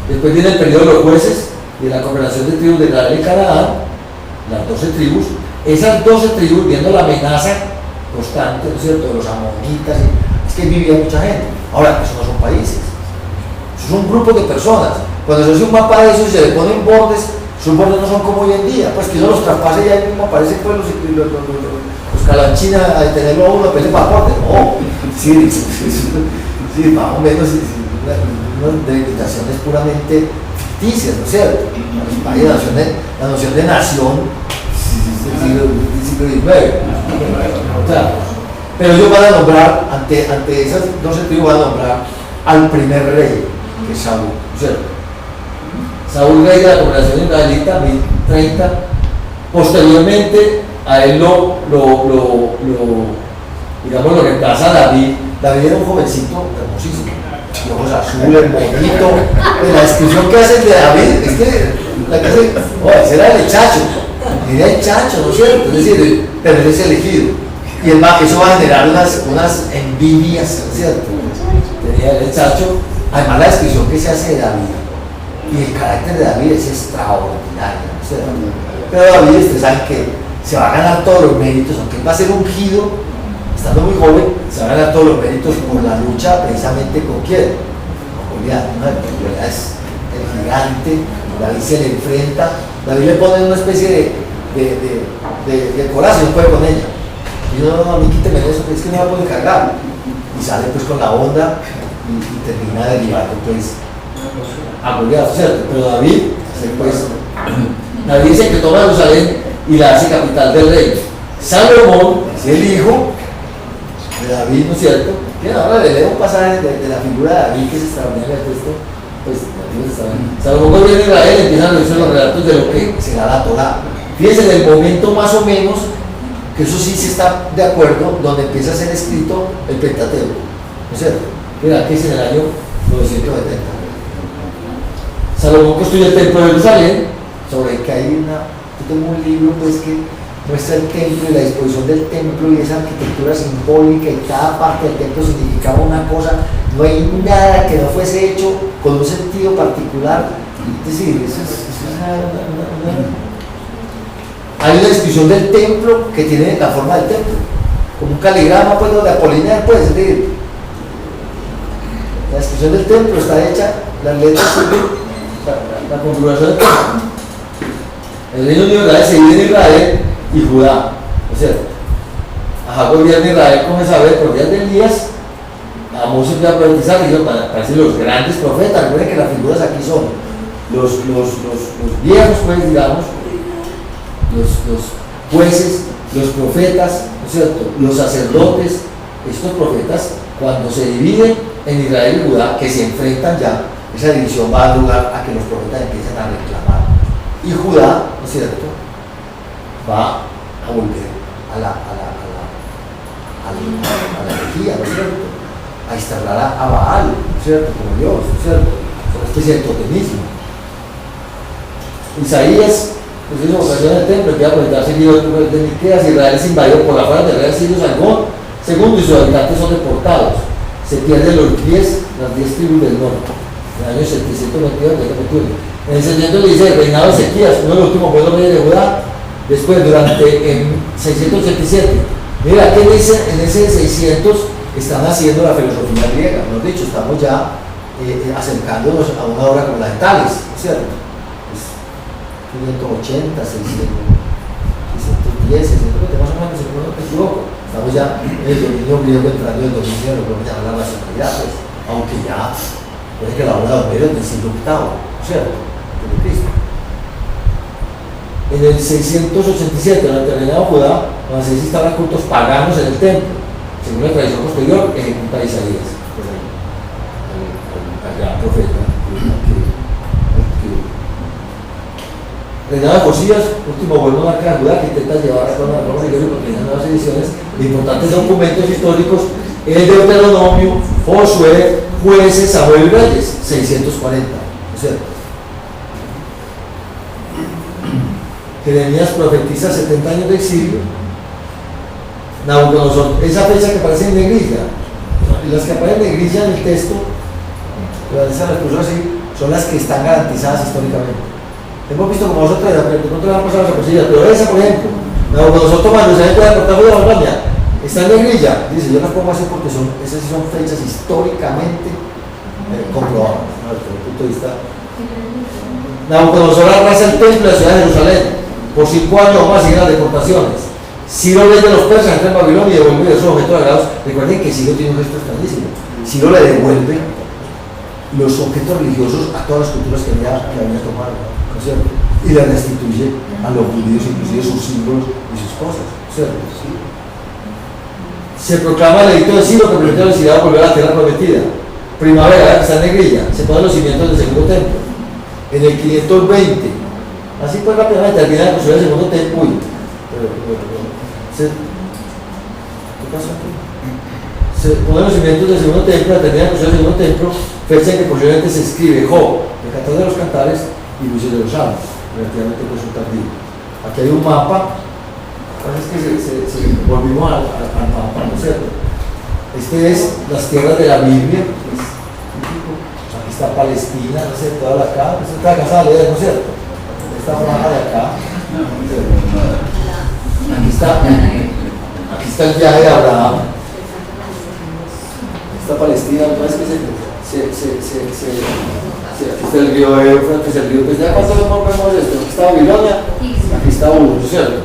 Después viene el periodo de los jueces y de la congregación de tribus de Israel y Canaán, las 12 tribus. Esas 12 tribus, viendo la amenaza constante, ¿no es cierto?, de los amonitas, es que vivía mucha gente. Ahora, eso no son países, eso son grupos de personas. Cuando se hace un mapa de eso y se le ponen bordes, sus bordes no son como hoy en día, pues que eso los traspase y ahí mismo aparecen pues, los calanchinas a detenerlo a uno, pues de pasaporte. No, sí, más o menos una delimitación es puramente ficticia, ¿no es cierto? La noción de nación del siglo XIX. Claro. Pero ellos van a nombrar, ante esas 12 tribus van a nombrar al primer rey, que es Saúl, ¿no es cierto? Saúl, rey de la congregación israelita, 1030. Posteriormente a él lo reemplaza David. David era un jovencito hermosísimo, de ojos azules, bonito. La descripción que hacen de David es que la que hace, ese era el chacho, era el chacho, ¿no es cierto? Es decir, pero él es elegido. Y eso va a generar unas envidias, ¿no es cierto? Tenía el chacho. Además, la descripción que se hace de David y el carácter de David es extraordinario, ¿no es cierto? Pero David, ustedes saben que se va a ganar todos los méritos, aunque él va a ser ungido, estando muy joven, se va a ganar todos los méritos por la lucha precisamente con quién, con Goliat, ¿no? Goliat es el gigante, David se le enfrenta, David le pone una especie de coraza y no puede con ella. Y no, a mí quíteme eso, es que no la puede cargar. Y sale pues con la onda y termina derivando pues a Goliat, ¿cierto? Pero David, pues, David dice que toma Jerusalén y la hace capital del reino. Salomón es el hijo de David, ¿no es cierto? Bien, ahora le leo un pasaje de la figura de David que es extraordinaria, pues Salomón gobierna Israel, empiezan a leerse los relatos de lo que será la Torá. Fíjense en el momento más o menos, que eso sí se está de acuerdo, donde empieza a ser escrito el Pentateuco, ¿no es cierto? Mira, que es en el año 970. Salomón construye el templo de Jerusalén, sobre el que hay yo tengo un libro pues que muestra el templo y la disposición del templo y esa arquitectura simbólica y cada parte del templo significaba una cosa, no hay nada que no fuese hecho con un sentido particular. Es decir, hay una descripción del templo que tiene la forma del templo, como un caligrama pues de Apolinar, pues, es decir, la descripción del templo está hecha, las letras siguen la configuración del templo. El reino de Israel se divide en Israel y Judá, ¿no es cierto? Ajá, gobierna Israel, como se sabe, por días de Elías. Amós se empieza a profetizar, y parecen los grandes profetas. Recuerden que las figuras aquí son los viejos, pues, digamos, los jueces, los profetas, ¿no es cierto? Los sacerdotes. Estos profetas, cuando se dividen en Israel y Judá, que se enfrentan ya, esa división va a dar lugar a que los profetas empiecen a reclamar. Y Judá, ¿no es cierto?, va a volver a la herejía, ¿no es cierto?, a instalar a Baal, ¿no es cierto?, como Dios, ¿no es cierto?, una especie de totemismo. Isaías, pues hizo ocasión del templo, que iba a presentar seguido de Miqueas. Israel es invadido por la fuerza del rey Sirio Salmón II y sus habitantes son deportados. Se pierden las 10 tribus del norte. En el año 722, en el 700 le dice el reinado de Ezequías, uno de los últimos buenos reyes de Judá. Después, en 687, mira que en ese 600 están haciendo la filosofía griega. Hemos dicho, estamos ya acercándonos a una obra como la de Tales, ¿no es cierto? 580, 610, 620, más o menos, si no me equivoco. Estamos ya en el dominio griego entrando en el dominio, lo podemos llamar la racionalidad, pues, aunque ya puede que la obra de Homero es del siglo VIII, ¿no es cierto? De Cristo. En el 687, durante el reinado de Judá, cuando se instalan cultos paganos en el templo, según la tradición posterior, ejecuta a Isaías, pues, al gran profeta. Reinado de Josías, último buen monarca de Judá, que intenta llevar a cabo la reforma religiosa porque tiene nuevas ediciones de importantes documentos históricos, el Deuteronomio, Josué, Jueces, Samuel y Reyes, 640, ¿no es cierto? Jeremías profetiza 70 años de exilio, Nabucodonosor, esa fecha que aparece en negrilla, y las que aparecen en negrilla en el texto, esas cosas así, son las que están garantizadas históricamente. Hemos visto como vosotros, de pronto le van a pasar las cosillas, pero esa, por ejemplo, Nabucodonosor tomando esa gente de Cartago de Babilonia, está en negrilla, dice, yo las pongo así porque esas son fechas históricamente comprobadas, desde el punto de vista. Nabucodonosor arrasa el templo de la ciudad de Jerusalén, por 5 años más siguen las deportaciones. Ciro, rey de los persas, entra en Babilonia y devuelve esos objetos sagrados. Recuerden que Ciro tiene un gesto extrañísimo. Ciro le devuelve los objetos religiosos a todas las culturas que había tomado, ¿no es cierto? Y le restituye a los judíos inclusive sus símbolos y sus cosas, ¿cierto? ¿Sí? Se proclama el edicto de Ciro que permite a la ciudad volver a la tierra prometida. Primavera, está en negrilla, se ponen los cimientos del segundo templo. En el 520, así pues rápidamente, al final de la construcción del segundo templo, ¿qué pasó aquí? Se ponen los cimientos del segundo templo, al terminar la construcción del segundo templo, fecha en que posiblemente se escribe Job, el Cantar de los Cantares y Luces de los Salmos, relativamente pues un tardío. Aquí hay un mapa, parece que volvimos al mapa, ¿no es cierto? Este es las tierras de la Biblia, pues, aquí está Palestina, no sé, toda la acá, esta casa de ¿no es cierto? Esta franja de acá, aquí está el viaje de Abraham, esta Palestina, no es que aquí está el río Éufrates, es el río, pues ya cuando vemos esto, aquí está Babilonia, aquí está Ur, ¿no es cierto?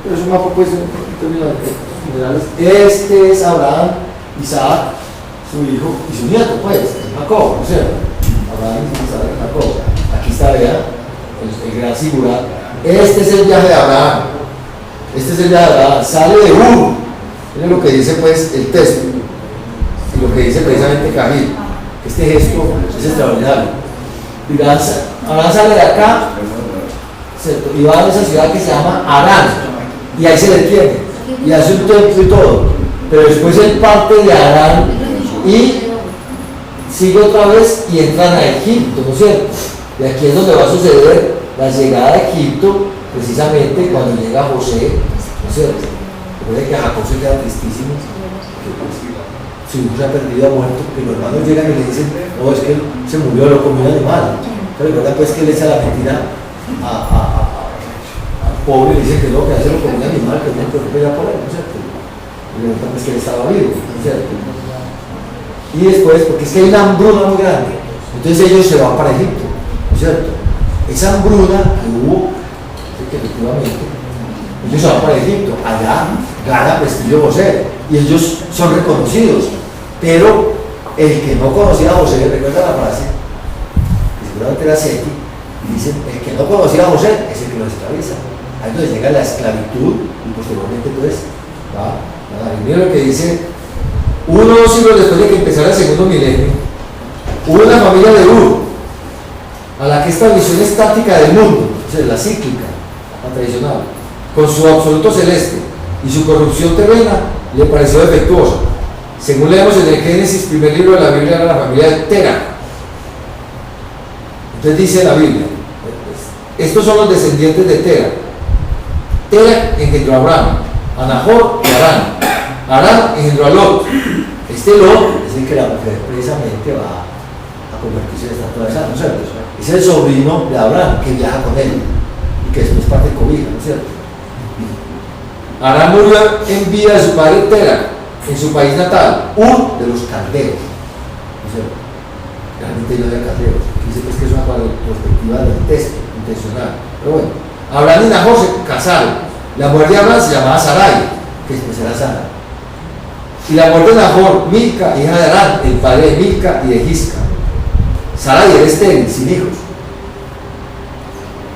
Pero es un mapa pues en términos generales. Este es Abraham, Isaac, su hijo y su nieto, pues, Jacob, ¿no es cierto? Abraham, Isaac, Jacob. Aquí está, vean, el gran singular. Este es el viaje de Abraham. Sale de Ur. Miren lo que dice pues el texto. Y lo que dice precisamente Cajil. Este gesto es extraordinario. Abraham sale de acá, ¿cierto? Y va a esa ciudad que se llama Harán. Y ahí se detiene. Y hace un templo y todo. Pero después él parte de Harán y sigue otra vez y entran a Egipto, ¿no es cierto? Y aquí es donde va a suceder la llegada a Egipto, precisamente cuando llega José, ¿no es cierto? Recuerden que a Jacob se queda tristísimo, que pues, su hijo se ha perdido, ha muerto, que los hermanos llegan y le dicen, no, es que él se murió, lo comió un animal. Pero recuerda pues que él echa la mentira al pobre y le dice que no, que hace lo comió un animal, que no se preocupe ya por él, ¿no es cierto? Y le preguntan pues que él estaba vivo, ¿no es cierto? Y después, porque es que hay una hambruna muy grande, entonces ellos se van para Egipto, ¿no es cierto? Esa hambruna que hubo, que efectivamente, ellos se van para Egipto, allá gana prestigio José, y ellos son reconocidos, pero el que no conocía a José, recuerda la frase, que seguramente era Seti, y dicen, el que no conocía a José es el que lo esclaviza. Ahí es donde llega la esclavitud, y posteriormente pues, miren lo que dice. 1 o 2 siglos después de que empezara el segundo milenio, hubo una familia de Ur, a la que esta visión estática del mundo, o sea, la cíclica, la tradicional, con su absoluto celeste y su corrupción terrena, le pareció defectuosa. Según leemos en el Génesis, primer libro de la Biblia, era la familia de Tera. Entonces dice la Biblia, estos son los descendientes de Tera. Tera engendró a Abraham, a Nahor y a Harán. Harán engendró a Lot. Este Lot es el que la mujer precisamente va a convertirse en estatua de sal, ¿no es cierto? Es el sobrino de Abraham que viaja con él y que después parte de cobija, ¿no es cierto? Harán murió en vida de su padre Tera, en su país natal, Ur de los caldeos, ¿no es cierto? Realmente no había caldeos. Dice pues que es una perspectiva del texto intencional, pero bueno. Abraham y Nahor se casaron. La mujer de Abraham se llamaba Sarai, que después era Sara. Y la mujer de Nahor, Milca, hija de Harán, el padre de Milca y de Gisca. Sarai era estéril, sin hijos.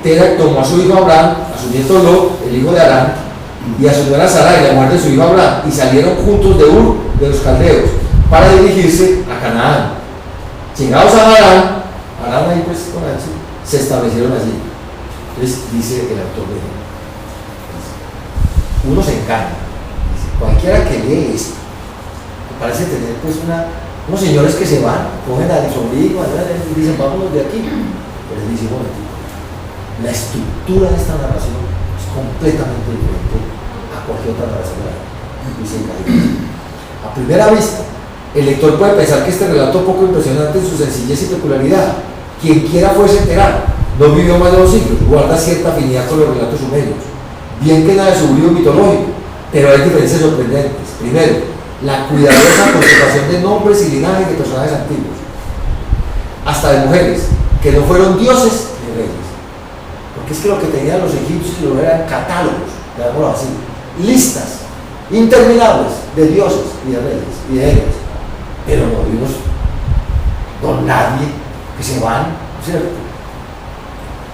Tera tomó a su hijo Abraham, a su nieto Lot, el hijo de Harán, y a su nuera Sarai, la mujer de su hijo Abraham, y salieron juntos de Ur, de los caldeos, para dirigirse a Canaán. Llegados a Harán ahí pues con H, se establecieron allí. Entonces dice el autor de uno se engaña. Cualquiera que lee esto, parece tener pues unos señores que se van, cogen a su ombligo y dicen vámonos de aquí. Pero él dice, bueno, la estructura de esta narración es completamente diferente a cualquier otra narración. Dice Caín. A primera vista, el lector puede pensar que este relato poco impresionante en su sencillez y peculiaridad, quien quiera fuese enterado, no vivió más de 2 siglos, guarda cierta afinidad con los relatos sumerios, bien que nada de su brío mitológico, pero hay diferencias sorprendentes. Primero, la cuidadosa conservación de nombres y linajes de personajes antiguos, hasta de mujeres, que no fueron dioses ni reyes. Porque es que lo que tenían los egipcios eran catálogos, digámoslo así, listas interminables de dioses y de reyes y de héroes, pero no vimos don nadie que se van, ¿cierto?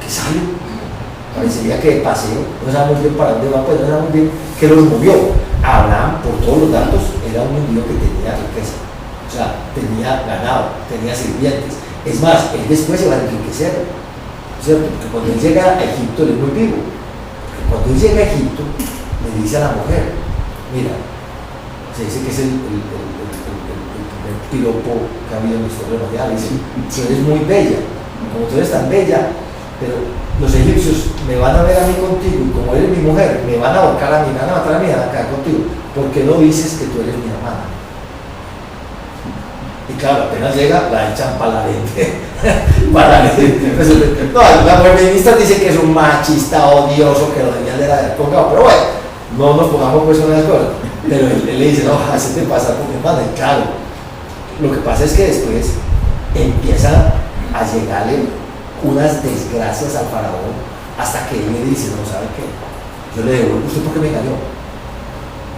Que salen, parecería que de paseo, no sabemos bien para dónde va, pues no sabemos bien qué los movió. Abraham, por todos los datos, era un individuo que tenía riqueza, o sea, tenía ganado, tenía sirvientes. Es más, él después se va a enriquecer, ¿cierto? Porque cuando él llega a Egipto, él es muy vivo. Porque cuando él llega a Egipto, le dice a la mujer, mira, se dice que es el primer piropo que ha habido en la historia mundial. Dice, tú eres muy bella, como tú eres tan bella, pero los egipcios me van a ver a mí contigo y como eres mi mujer, me van a ahorcar a mí, me van a matar a mí, me van a caer contigo. ¿Por qué no dices que tú eres mi hermana? Y claro, apenas llega, la echan para la lente. Para la lente. No, la mujer feminista dice que es un machista odioso, que lo debían de la época, pero bueno, no nos pongamos pues con esas cosas. Pero él le dice, no, así te pasa con mi hermana. Y claro, lo que pasa es que después empieza a llegarle unas desgracias al faraón hasta que él le dice, no, ¿sabe qué? Yo le devuelvo, ¿usted por qué me engañó?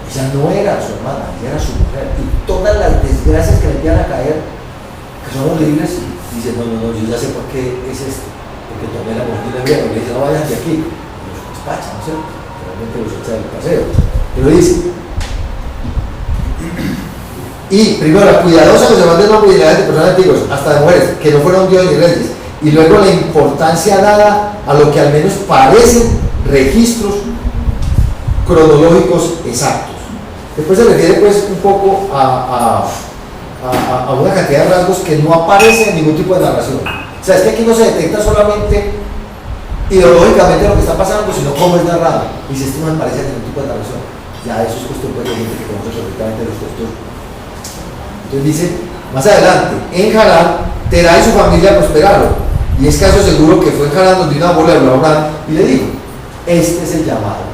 Ella no era su hermana, ella era su mujer. Y todas las desgracias que le empiezan a caer, que son horribles, dice, no, yo ya sé por qué es esto. Porque tomé la mujer de viejo y le dice, no vayan de aquí. Y los despachan, ¿no es cierto? Realmente los echa del paseo. Pero dice, y primero la cuidadosa conservación de nombres y linajes de personas antiguas, hasta de mujeres, que no fueron dioses ni reyes. Y luego la importancia dada a lo que al menos parecen registros cronológicos exactos. Después se refiere pues un poco a una cantidad de rasgos que no aparecen en ningún tipo de narración. O sea, es que aquí no se detecta solamente ideológicamente lo que está pasando, sino cómo es narrado. Y si esto no me parece en ningún tipo de narración, ya eso es cuestión de gente que conoce perfectamente los textos. Entonces dice, más adelante, en Harán, Terá y su familia prosperaron. Y es caso seguro que fue en Harán donde una abuela habló a Abraham y le dijo, este es el llamado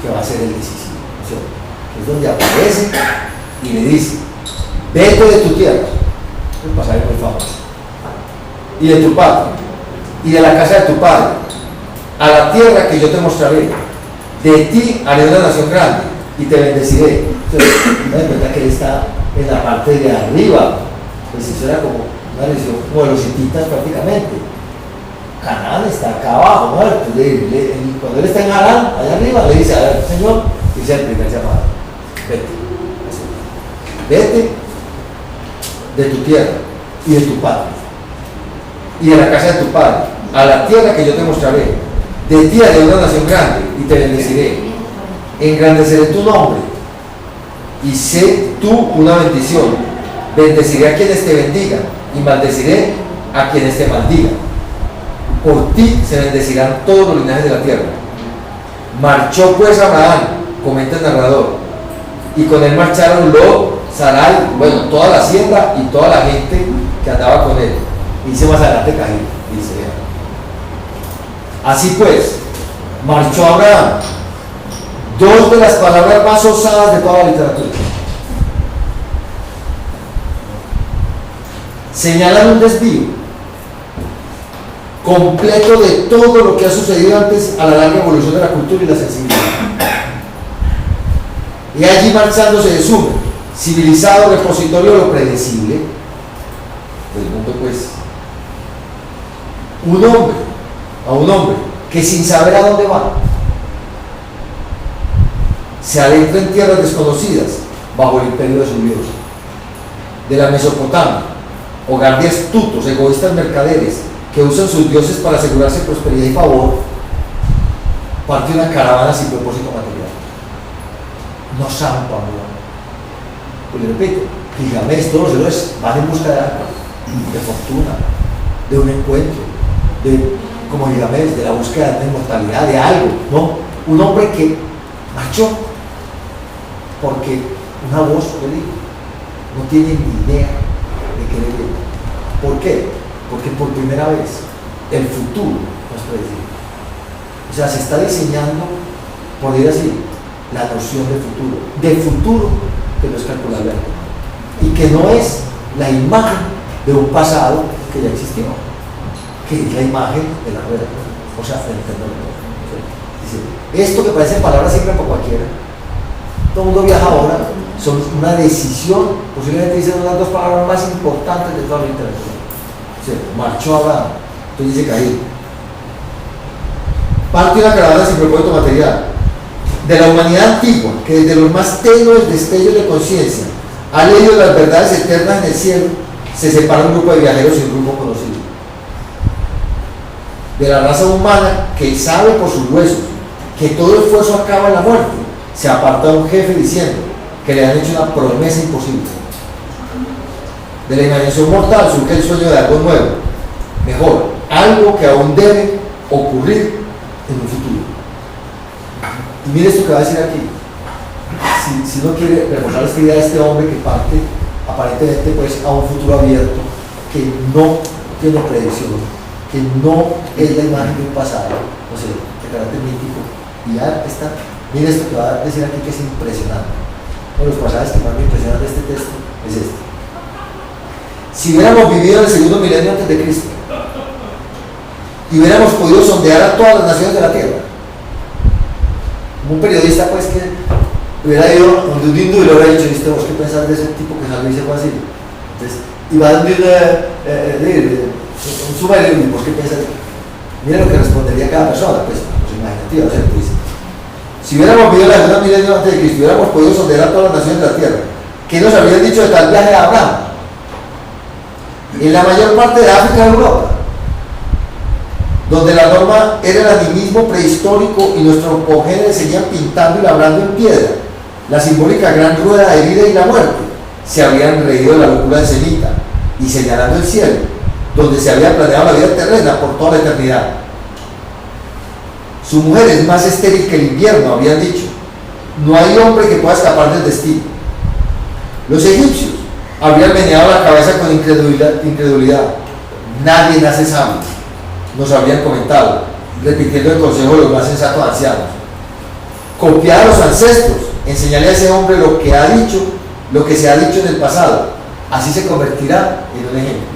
que va a ser el decisivo, ¿sí? Es donde aparece y le dice, vete de tu tierra, un pasaje muy famoso, y de tu padre, y de la casa de tu padre, a la tierra que yo te mostraré. De ti haré una nación grande y te bendeciré. Entonces, me das cuenta que él está en la parte de arriba, pues eso era como una lección como de los hititas prácticamente. Canaán está acá abajo, ¿no? Entonces, cuando él está en Harán, allá arriba, le dice, a ver, Señor, dice el primer llamado, vete de tu tierra y de tu padre y de la casa de tu padre a la tierra que yo te mostraré. De ti haré una nación grande y te bendeciré, engrandeceré tu nombre y sé tú una bendición. Bendeciré a quienes te bendigan y maldeciré a quienes te maldigan. Por ti se bendecirán todos los linajes de la tierra. Marchó pues Abraham, comenta el narrador, y con él marcharon Lot, Sarai, bueno, toda la hacienda y toda la gente que andaba con él. Y dice más adelante Caín, dice, vean. Así pues, marchó Abraham. Dos de las palabras más osadas de toda la literatura. Señalan un desvío completo de todo lo que ha sucedido antes a la larga evolución de la cultura y la sensibilidad. Y allí marchándose de su civilizado repositorio de lo predecible del mundo, pues, a un hombre que sin saber a dónde va se adentra en tierras desconocidas bajo el imperio de su Dios, de la Mesopotamia, hogar de astutos, egoístas mercaderes que usan sus dioses para asegurarse prosperidad y favor. Parte una caravana sin propósito material. No zampa, pues le repito, Gilgamesh, todos los héroes van en busca de algo, de fortuna, de un encuentro, como Gilgamesh, de la búsqueda de inmortalidad, de algo, ¿no? Un hombre que marchó porque una voz le dijo, no tienen ni idea de qué le viene. ¿Por qué? Porque por primera vez el futuro no es predecible. O sea, se está diseñando, por decir así, la noción de futuro que no es calculable, y que no es la imagen de un pasado que ya existió, que es la imagen de la rueda, o sea, del eterno. Dice, esto que parece palabras siempre por cualquiera, todo el mundo viaja ahora, son una decisión, posiblemente dicen una de las dos palabras más importantes de toda la literatura. O sea, marchó Abraham, entonces dice Caín. Parte una caravana sin propósito material, de la humanidad antigua, que desde los más tenues destellos de conciencia ha leído las verdades eternas en el cielo, se separa un grupo de viajeros y un grupo conocido. De la raza humana que sabe por sus huesos que todo esfuerzo acaba en la muerte, se aparta un jefe diciendo que le han hecho una promesa imposible. De la imaginación mortal surge el sueño de algo nuevo, mejor, algo que aún debe ocurrir en un futuro. Y mire esto que va a decir aquí. Si uno quiere reforzar esta idea de este hombre que parte aparentemente pues a un futuro abierto, que no tiene predicción, que no es la imagen de un pasado, no sé, de carácter mítico, y ya está. Mire esto que va a decir aquí, que es impresionante. Uno de los pasajes que más me impresionan de este texto es este. Si hubiéramos vivido en el segundo milenio antes de Cristo y hubiéramos podido sondear a todas las naciones de la tierra, un periodista pues que hubiera ido donde un hindú y le hubiera dicho, ¿viste vos qué pensás de ese tipo que salió y se fue así? Entonces, y va donde un sumario y ¿vos qué pensás? Mira lo que respondería cada persona, pues imaginativa, ¿cierto? Dice, si hubiéramos vivido la segunda milenio antes de Cristo y hubiéramos podido sondear a todas las naciones de la tierra, ¿qué nos habrían dicho de tal viaje a Abraham? En la mayor parte de África y Europa, donde la norma era el animismo prehistórico y nuestros congéneres seguían pintando y labrando en piedra la simbólica gran rueda de vida y la muerte, se habían reído de la locura de Semita y señalando el cielo, donde se había planeado la vida terrena por toda la eternidad. Su mujer es más estéril que el invierno, habían dicho. No hay hombre que pueda escapar del destino. Los egipcios habrían meneado la cabeza con incredulidad. Nadie nace sabio, nos habrían comentado, repitiendo el consejo de los más sensatos ancianos. Copiad a los ancestros, enseñarle a ese hombre lo que ha dicho, lo que se ha dicho en el pasado. Así se convertirá en un ejemplo.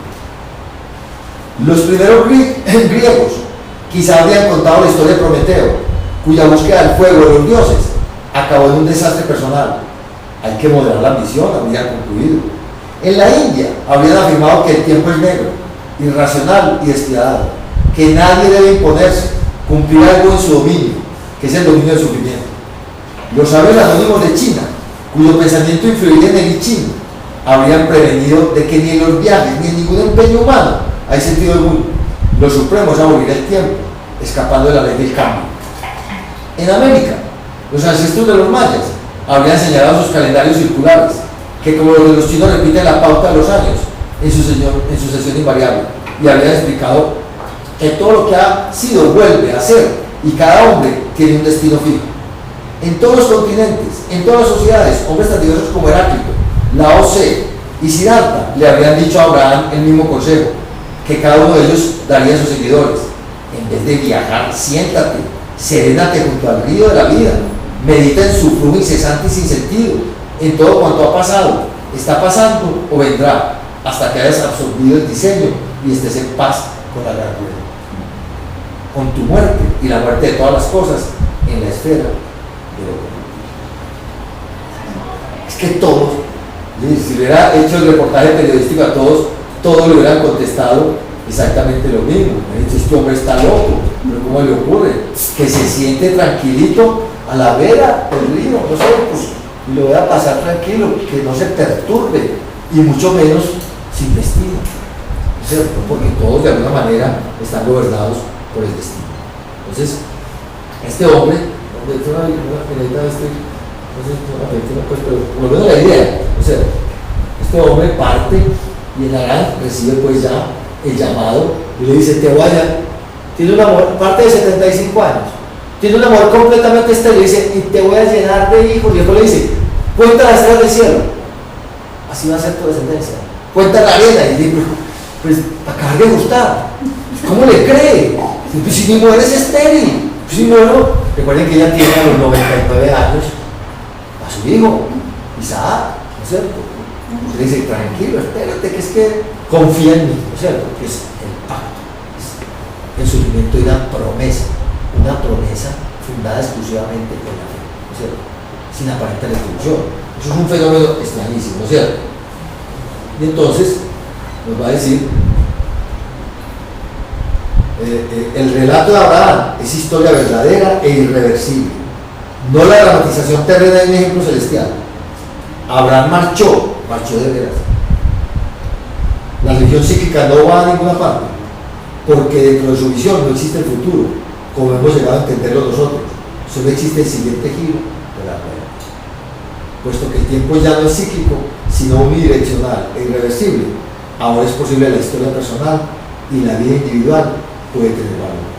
Los primeros griegos quizá habrían contado la historia de Prometeo, cuya búsqueda del fuego de los dioses acabó en un desastre personal. Hay que moderar la ambición, habrían concluido. En la India habrían afirmado que el tiempo es negro, irracional y despiadado, que nadie debe imponerse, cumplir algo en su dominio, que es el dominio del sufrimiento. Los sabios anónimos de China, cuyo pensamiento influiría en el I Ching, habrían prevenido de que ni en los viajes ni en ningún empeño humano hay sentido alguno. Los supremos abolir el tiempo, escapando de la ley del cambio. En América, los ancestros de los mayas habrían señalado sus calendarios circulares, que como los de los chinos repiten la pauta de los años en sucesión invariable, y habrían explicado que todo lo que ha sido vuelve a ser, y cada hombre tiene un destino fijo. En todos los continentes, en todas las sociedades, hombres tan diversos como Heráclito, Lao Tse y Siddhartha le habrían dicho a Abraham el mismo consejo, que cada uno de ellos daría a sus seguidores. En vez de viajar, siéntate, serénate junto al río de la vida, medita en su flujo incesante y sin sentido, en todo cuanto ha pasado, está pasando o vendrá, hasta que hayas absorbido el diseño y estés en paz con la gran rueda. Con tu muerte y la muerte de todas las cosas en la esfera de lo común. Es que todos, si hubiera hecho el reportaje periodístico a todos le hubieran contestado exactamente lo mismo. Este hombre está loco, pero ¿cómo le ocurre? Que se siente tranquilito a la vera del río, no sé, pues, y lo voy a pasar tranquilo, que no se perturbe, y mucho menos sin destino, ¿cierto? Porque todos de alguna manera están gobernados por el destino. Entonces, este hombre, no sé, pues, pero por lo menos la idea, o sea, este hombre parte y en Arán recibe pues ya el llamado y le dice, te voy a, tiene una mujer, parte de 75 años, tiene una mujer completamente estéril, dice, y te voy a llenar de hijos, y después le dice, Cuenta las estrellas del cielo, así va a ser tu descendencia. Cuenta la arena y digo, pues acabar de gustar. ¿Cómo le cree? Pues si mi mujer es estéril, pues si muero. Recuerden que ella tiene a los 99 años a su hijo, Isaac, ¿no es cierto? Usted dice, tranquilo, espérate, que es que confía en mí, ¿no es cierto? Que es el pacto, es el sufrimiento y una promesa fundada exclusivamente en la fe, ¿no es cierto? Sin aparente retribución. Eso es un fenómeno extrañísimo, ¿no es cierto? Y entonces nos va a decir, el relato de Abraham es historia verdadera e irreversible, no la dramatización terrena de un ejemplo celestial. Abraham marchó de veras. La religión psíquica no va a ninguna parte, porque dentro de su visión no existe el futuro, como hemos llegado a entenderlo nosotros, solo existe el siguiente giro de la rueda. Puesto que el tiempo ya no es cíclico, sino unidireccional e irreversible, ahora es posible la historia personal y la vida individual puede tener valor.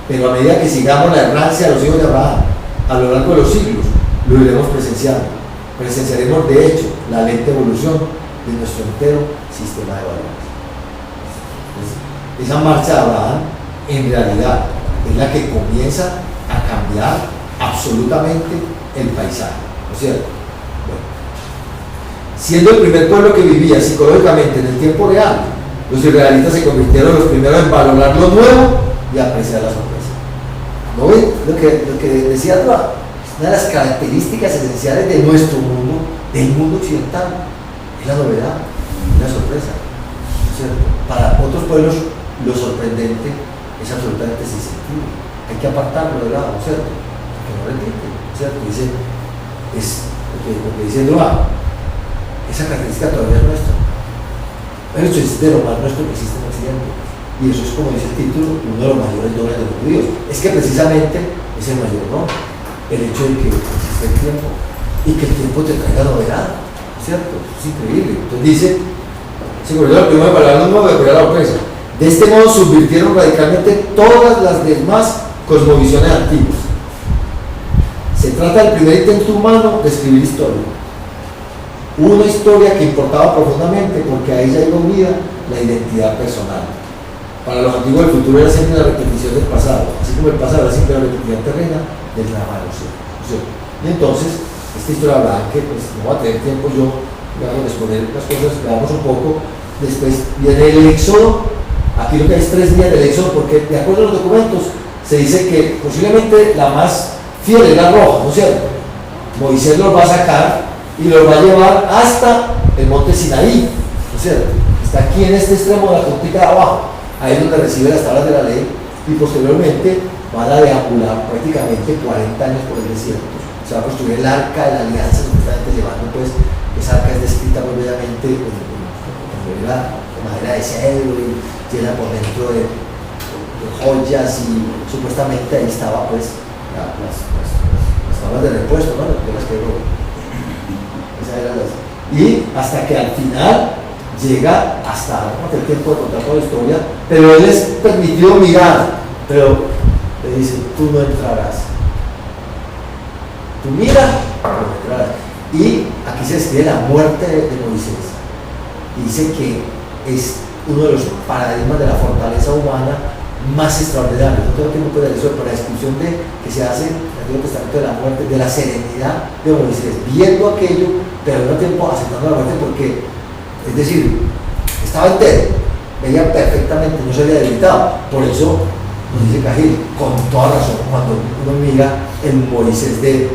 Pero a medida que sigamos la errancia de los hijos de Abraham a lo largo de los siglos, lo iremos presenciando. Presenciaremos de hecho la lenta evolución de nuestro entero sistema de valores. Esa marcha de Abraham en realidad es la que comienza a cambiar absolutamente el paisaje, ¿no es cierto? Bueno, siendo el primer pueblo que vivía psicológicamente en el tiempo real, los israelitas se convirtieron los primeros en valorar lo nuevo y apreciar la sorpresa. ¿No ven lo que decía Dua? Una de las características esenciales de nuestro mundo, del mundo occidental, es la novedad, es la sorpresa, ¿no es cierto? Para otros pueblos lo sorprendente es absolutamente sin sentido. Hay que apartarlo de lado, ¿no es cierto? Que no repite, ¿no es cierto? Dice, es lo que dice Dua, esa característica todavía es nuestra. Pero eso es de lo más nuestro que existe en Occidente. Y eso es, como dice el título, uno de los mayores dones de los judíos. Es que precisamente es el mayor don, el hecho de que existe el tiempo y que el tiempo te traiga novedad, ¿cierto? Es increíble. Entonces dice, se corrió la primera palabra nueva de la sorpresa. De este modo subvirtieron radicalmente todas las demás cosmovisiones antiguas. Se trata del primer intento humano de escribir historia. Una historia que importaba profundamente porque a ella iba unida la identidad personal. Para los antiguos el futuro era siempre la repetición del pasado, así como el pasado era siempre la repetición terrena del drama de los cielos. Y entonces, esta historia de Abraham, que pues no va a tener tiempo yo, vamos a exponer las cosas, veamos un poco. Después viene el Éxodo. Aquí lo que hay es 3 días del Éxodo, porque de acuerdo a los documentos se dice que posiblemente la más fiel es la roja, ¿no es cierto? Moisés los va a sacar y los va a llevar hasta el monte Sinaí, ¿no es cierto? Está aquí en este extremo de la puntica de abajo, ahí es donde recibe las tablas de la ley, y posteriormente van a deambular prácticamente 40 años por el desierto. Se va a construir el arca de la alianza, supuestamente llevando pues, esa arca es descrita muy bellamente en madera de cedro y llena por dentro de joyas, y supuestamente ahí estaba pues las tablas de repuesto, ¿no? Las que y hasta que al final llega hasta no el tiempo de contar toda la historia, pero él les permitió mirar, pero le dice, tú no entrarás, tú mira, no entrarás. Y aquí se describe la muerte de Moisés, y dice que es uno de los paradigmas de la fortaleza humana más extraordinarios. No tengo tiempo de eso, pero la descripción que se hace en el Antiguo Testamento de la muerte, de la serenidad de Moisés, viendo aquello, pero al mismo tiempo aceptando la muerte, porque, es decir, estaba entero, veía perfectamente, no se había debilitado. Por eso nos dice Cajil, con toda razón, cuando uno mira el Moisés de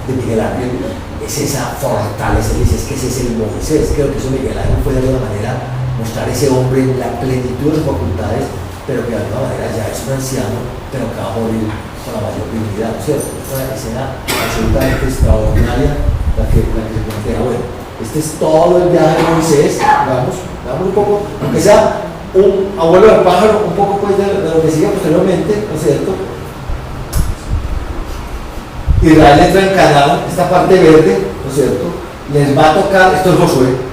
Miguel Ángel, es esa fortaleza, dice, es que ese es el Moisés. Creo que eso Miguel Ángel fue de alguna manera mostrar ese hombre en la plenitud de sus facultades, pero que de alguna manera ya es un anciano, pero que va a morir con la mayor dignidad, ¿no es cierto? Es una escena absolutamente extraordinaria la que se plantea. Bueno, este es todo el viaje de Moisés, vamos un poco, aunque sea un abuelo del pájaro, un poco pues de lo que sigue posteriormente, ¿no es cierto? Israel entra en Canaán, esta parte verde, ¿no es cierto? Les va a tocar, esto es Josué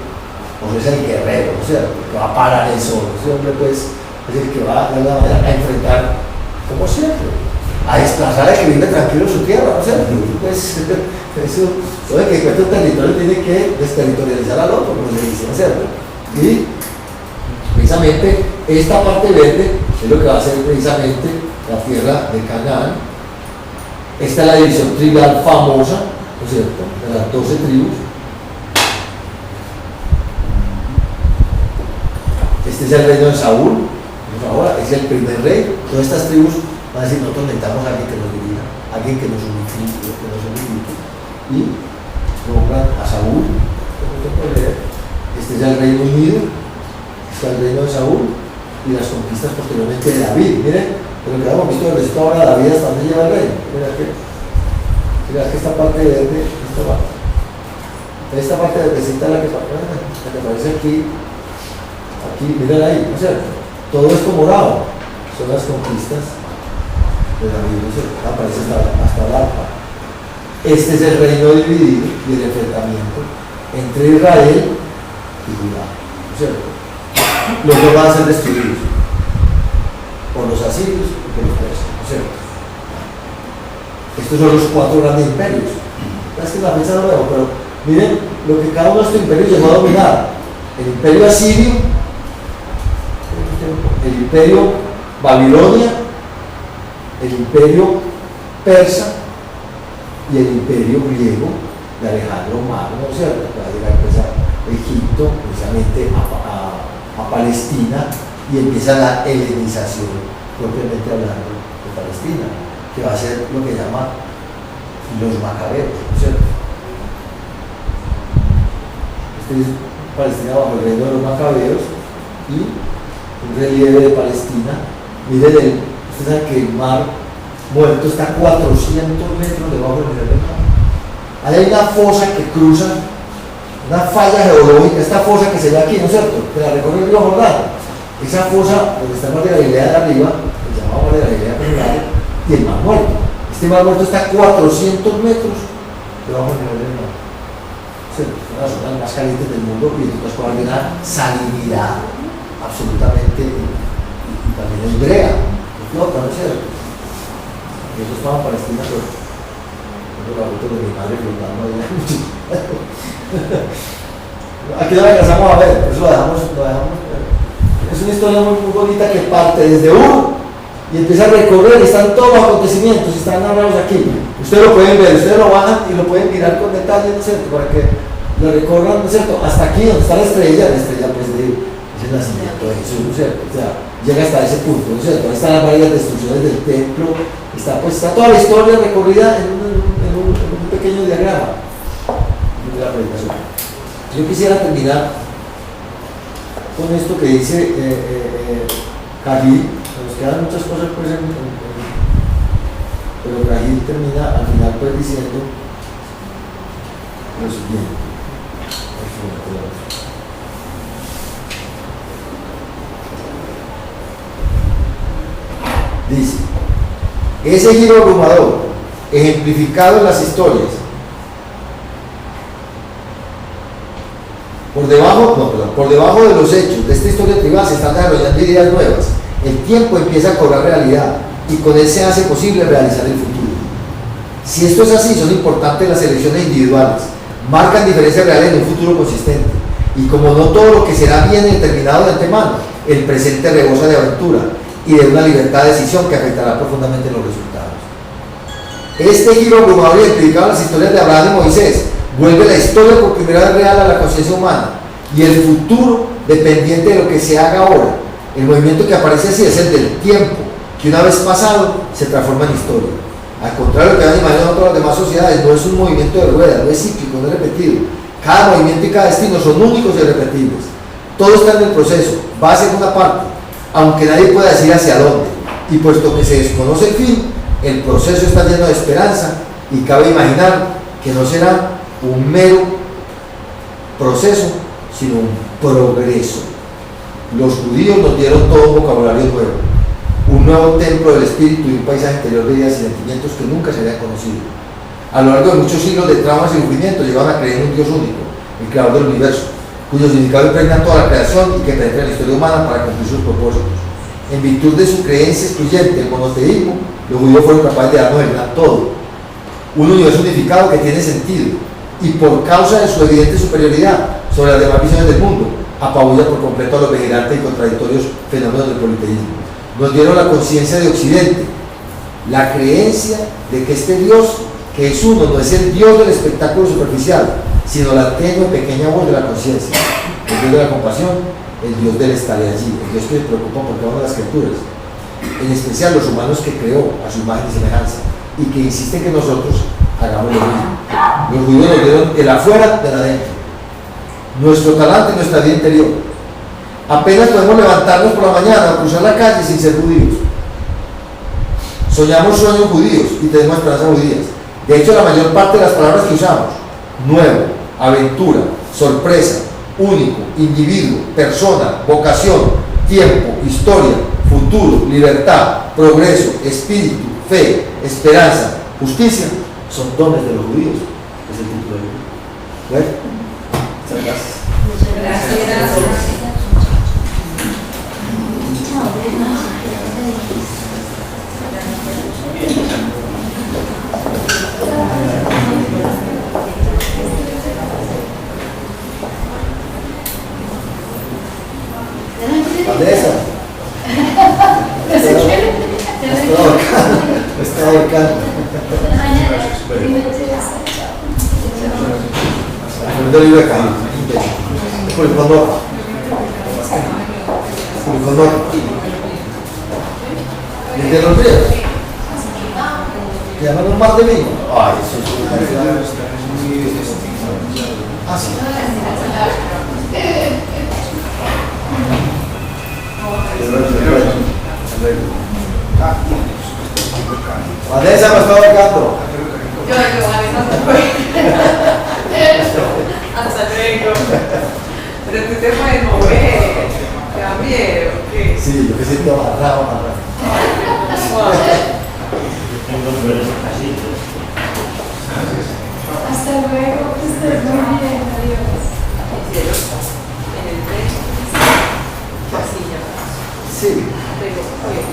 es el guerrero, ¿no es cierto? Que va a parar el sol, ese hombre pues es el que va de alguna manera a enfrentar, como siempre, a desplazar a que vive tranquilo en su tierra, o sea, pues, eso, todo el que encuentra un territorio tiene que desterritorializar al otro, como se dice, ¿cierto? Y precisamente esta parte verde es lo que va a ser precisamente la tierra de Canaán. Esta es la división tribal famosa, ¿no es cierto?, de las 12 tribus. Este es el reino de Saúl, ahora es el primer rey. Todas estas tribus van a decir: nosotros necesitamos a alguien que nos dirija, alguien que nos unifique, y nombran a Saúl. Este es el Reino Unido, está el reino de Saúl y las conquistas posteriormente de David. Miren, pero que hemos visto el resto ahora, David hasta dónde lleva el reino. Mira que esta parte verde, esta parte verdecita la que aparece aquí, miren ahí, ¿no es cierto? Todo esto morado son las conquistas de David, ¿no es cierto? Aparece hasta el arpa. Este es el reino dividido y el enfrentamiento entre Israel y Judá, ¿no es cierto? Los dos van a ser destruidos por los asirios y por los persas, ¿no es cierto? Estos son los 4 grandes imperios. Es que la fecha no veo, pero miren lo que cada uno de estos imperios llegó a dominar: el imperio asirio, el imperio Babilonia, el imperio persa y el imperio griego de Alejandro Magno, ¿no es cierto? Va a llegar pues a Egipto, precisamente a Palestina, y empieza la helenización propiamente hablando de Palestina, que va a ser lo que llama los macabeos, ¿no es cierto? Este es Palestina bajo el reino de los macabeos y un relieve de Palestina. Miren, ustedes saben que el mar Muerto está a 400 metros debajo del nivel del mar. Ahí hay una fosa que cruza, una falla geológica, esta fosa que se ve aquí, ¿no es cierto?, que la recorre el río Jordán. Esa fosa, donde está el mar de Galilea de arriba, que se llama mar de Galilea primero, y el mar Muerto. Este mar Muerto está a 400 metros debajo del nivel del mar. Es una de las zonas más calientes del mundo, y en otras cosas de una salinidad absolutamente, y también es brea, flota, ¿no es cierto? Y eso estaba en Palestina, pero la ruta de mi madre flotando ahí. Aquí no la alcanzamos a ver, por eso lo dejamos. Es una historia muy, muy bonita que parte desde Ur y empieza a recorrer, y están todos los acontecimientos, están narrados aquí. Ustedes lo pueden ver, ustedes lo bajan y lo pueden mirar con detalle, ¿no es cierto?, para que lo recorran, ¿no es cierto?, hasta aquí donde está la estrella pues es el nacimiento de Jesús, ¿no es cierto? O sea, llega hasta ese punto, ¿no es cierto? Ahí están las varias destrucciones del templo, está toda la historia recorrida en un pequeño diagrama de la predicación. Yo quisiera terminar con esto que dice Cagil. Nos quedan muchas cosas pues pero Cagil termina al final pues diciendo lo siguiente. Dice: ese giro abrumador, ejemplificado en las historias, por debajo de los hechos de esta historia tribal se están desarrollando ideas nuevas. El tiempo empieza a cobrar realidad y con él se hace posible realizar el futuro. Si esto es así, son importantes las elecciones individuales, marcan diferencias reales en un futuro consistente, y como no todo lo que será bien determinado de antemano, el presente rebosa de aventura y de una libertad de decisión que afectará profundamente los resultados. Este giro abrumador identificado en las historias de Abraham y Moisés vuelve la historia por primera vez real a la conciencia humana, y el futuro dependiente de lo que se haga ahora. El movimiento que aparece así es el del tiempo, que una vez pasado se transforma en historia. Al contrario de lo que han imaginado todas las demás sociedades, no es un movimiento de ruedas, no es cíclico, no es repetido. Cada movimiento y cada destino son únicos y irrepetibles. Todo está en el proceso, va a ser una parte, aunque nadie pueda decir hacia dónde. Y puesto que se desconoce el fin, el proceso está lleno de esperanza, y cabe imaginar que no será un mero proceso, sino un progreso. Los judíos nos dieron todo un vocabulario nuevo, un nuevo templo del espíritu y un paisaje interior de ideas y sentimientos que nunca se habían conocido. A lo largo de muchos siglos de traumas y sufrimiento llevan a creer en un Dios único, el creador del universo, cuyo significado impregna toda la creación y que penetra en la historia humana para cumplir sus propósitos. En virtud de su creencia excluyente, el monoteísmo, los judíos fueron capaces de darnos el gran todo. Un universo unificado que tiene sentido y por causa de su evidente superioridad sobre las demás visiones del mundo, apabulla por completo a los vigilantes y contradictorios fenómenos del politeísmo. Nos dieron la conciencia de Occidente, la creencia de que este Dios, que es uno, no es el Dios del espectáculo superficial, sino la tenue pequeña voz de la conciencia, el Dios de la compasión, el Dios del estar allí, el Dios que se preocupa por cada una de las criaturas, en especial los humanos que creó a su imagen y semejanza, y que insiste que nosotros hagamos lo mismo. Los judíos nos dieron el afuera del adentro, nuestro talante y nuestra vida interior. Apenas podemos levantarnos por la mañana o cruzar la calle sin ser judíos. Soñamos sueños judíos y tenemos esperanzas judías. De hecho, la mayor parte de las palabras que usamos, nuevo, aventura, sorpresa, único, individuo, persona, vocación, tiempo, historia, futuro, libertad, progreso, espíritu, fe, esperanza, justicia, son dones de los judíos. Es el título del libro. ¿Ven? Muchas gracias. Gracias. Vanessa. Me está ahorcando. El libro de Cali. Publicó Nota. Publicó Nota. ¿Desde los días? ¿Llaman un mar de vino? Ay, eso es ah, sí. Vanessa me está ahorcando. Hasta luego. Pero tú te puedes mover. ¿Te da miedo? ¿Qué? Sí, yo que siento amarrado. Hasta luego, que estés muy bien, adiós. En el tren. Así ya. Sí. Pero, oye.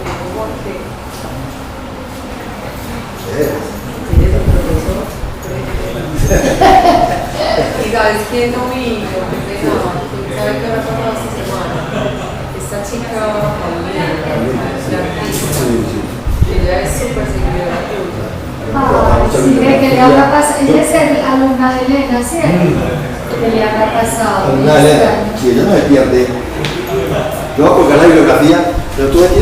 Pero, ¿por qué? Eres el profesor. Y sabes quién no vino, qué pena. ¿Sabes qué me ha pasado esta semana? Esta chica, la artista, ella es súper seguidora tuya. Sí, que le habrá pasado. Ella es el alumna de Elena, ¿cierto? Que le habrá pasado. Si ella no me pierde, yo voy a colgar la bibliografía, pero tuve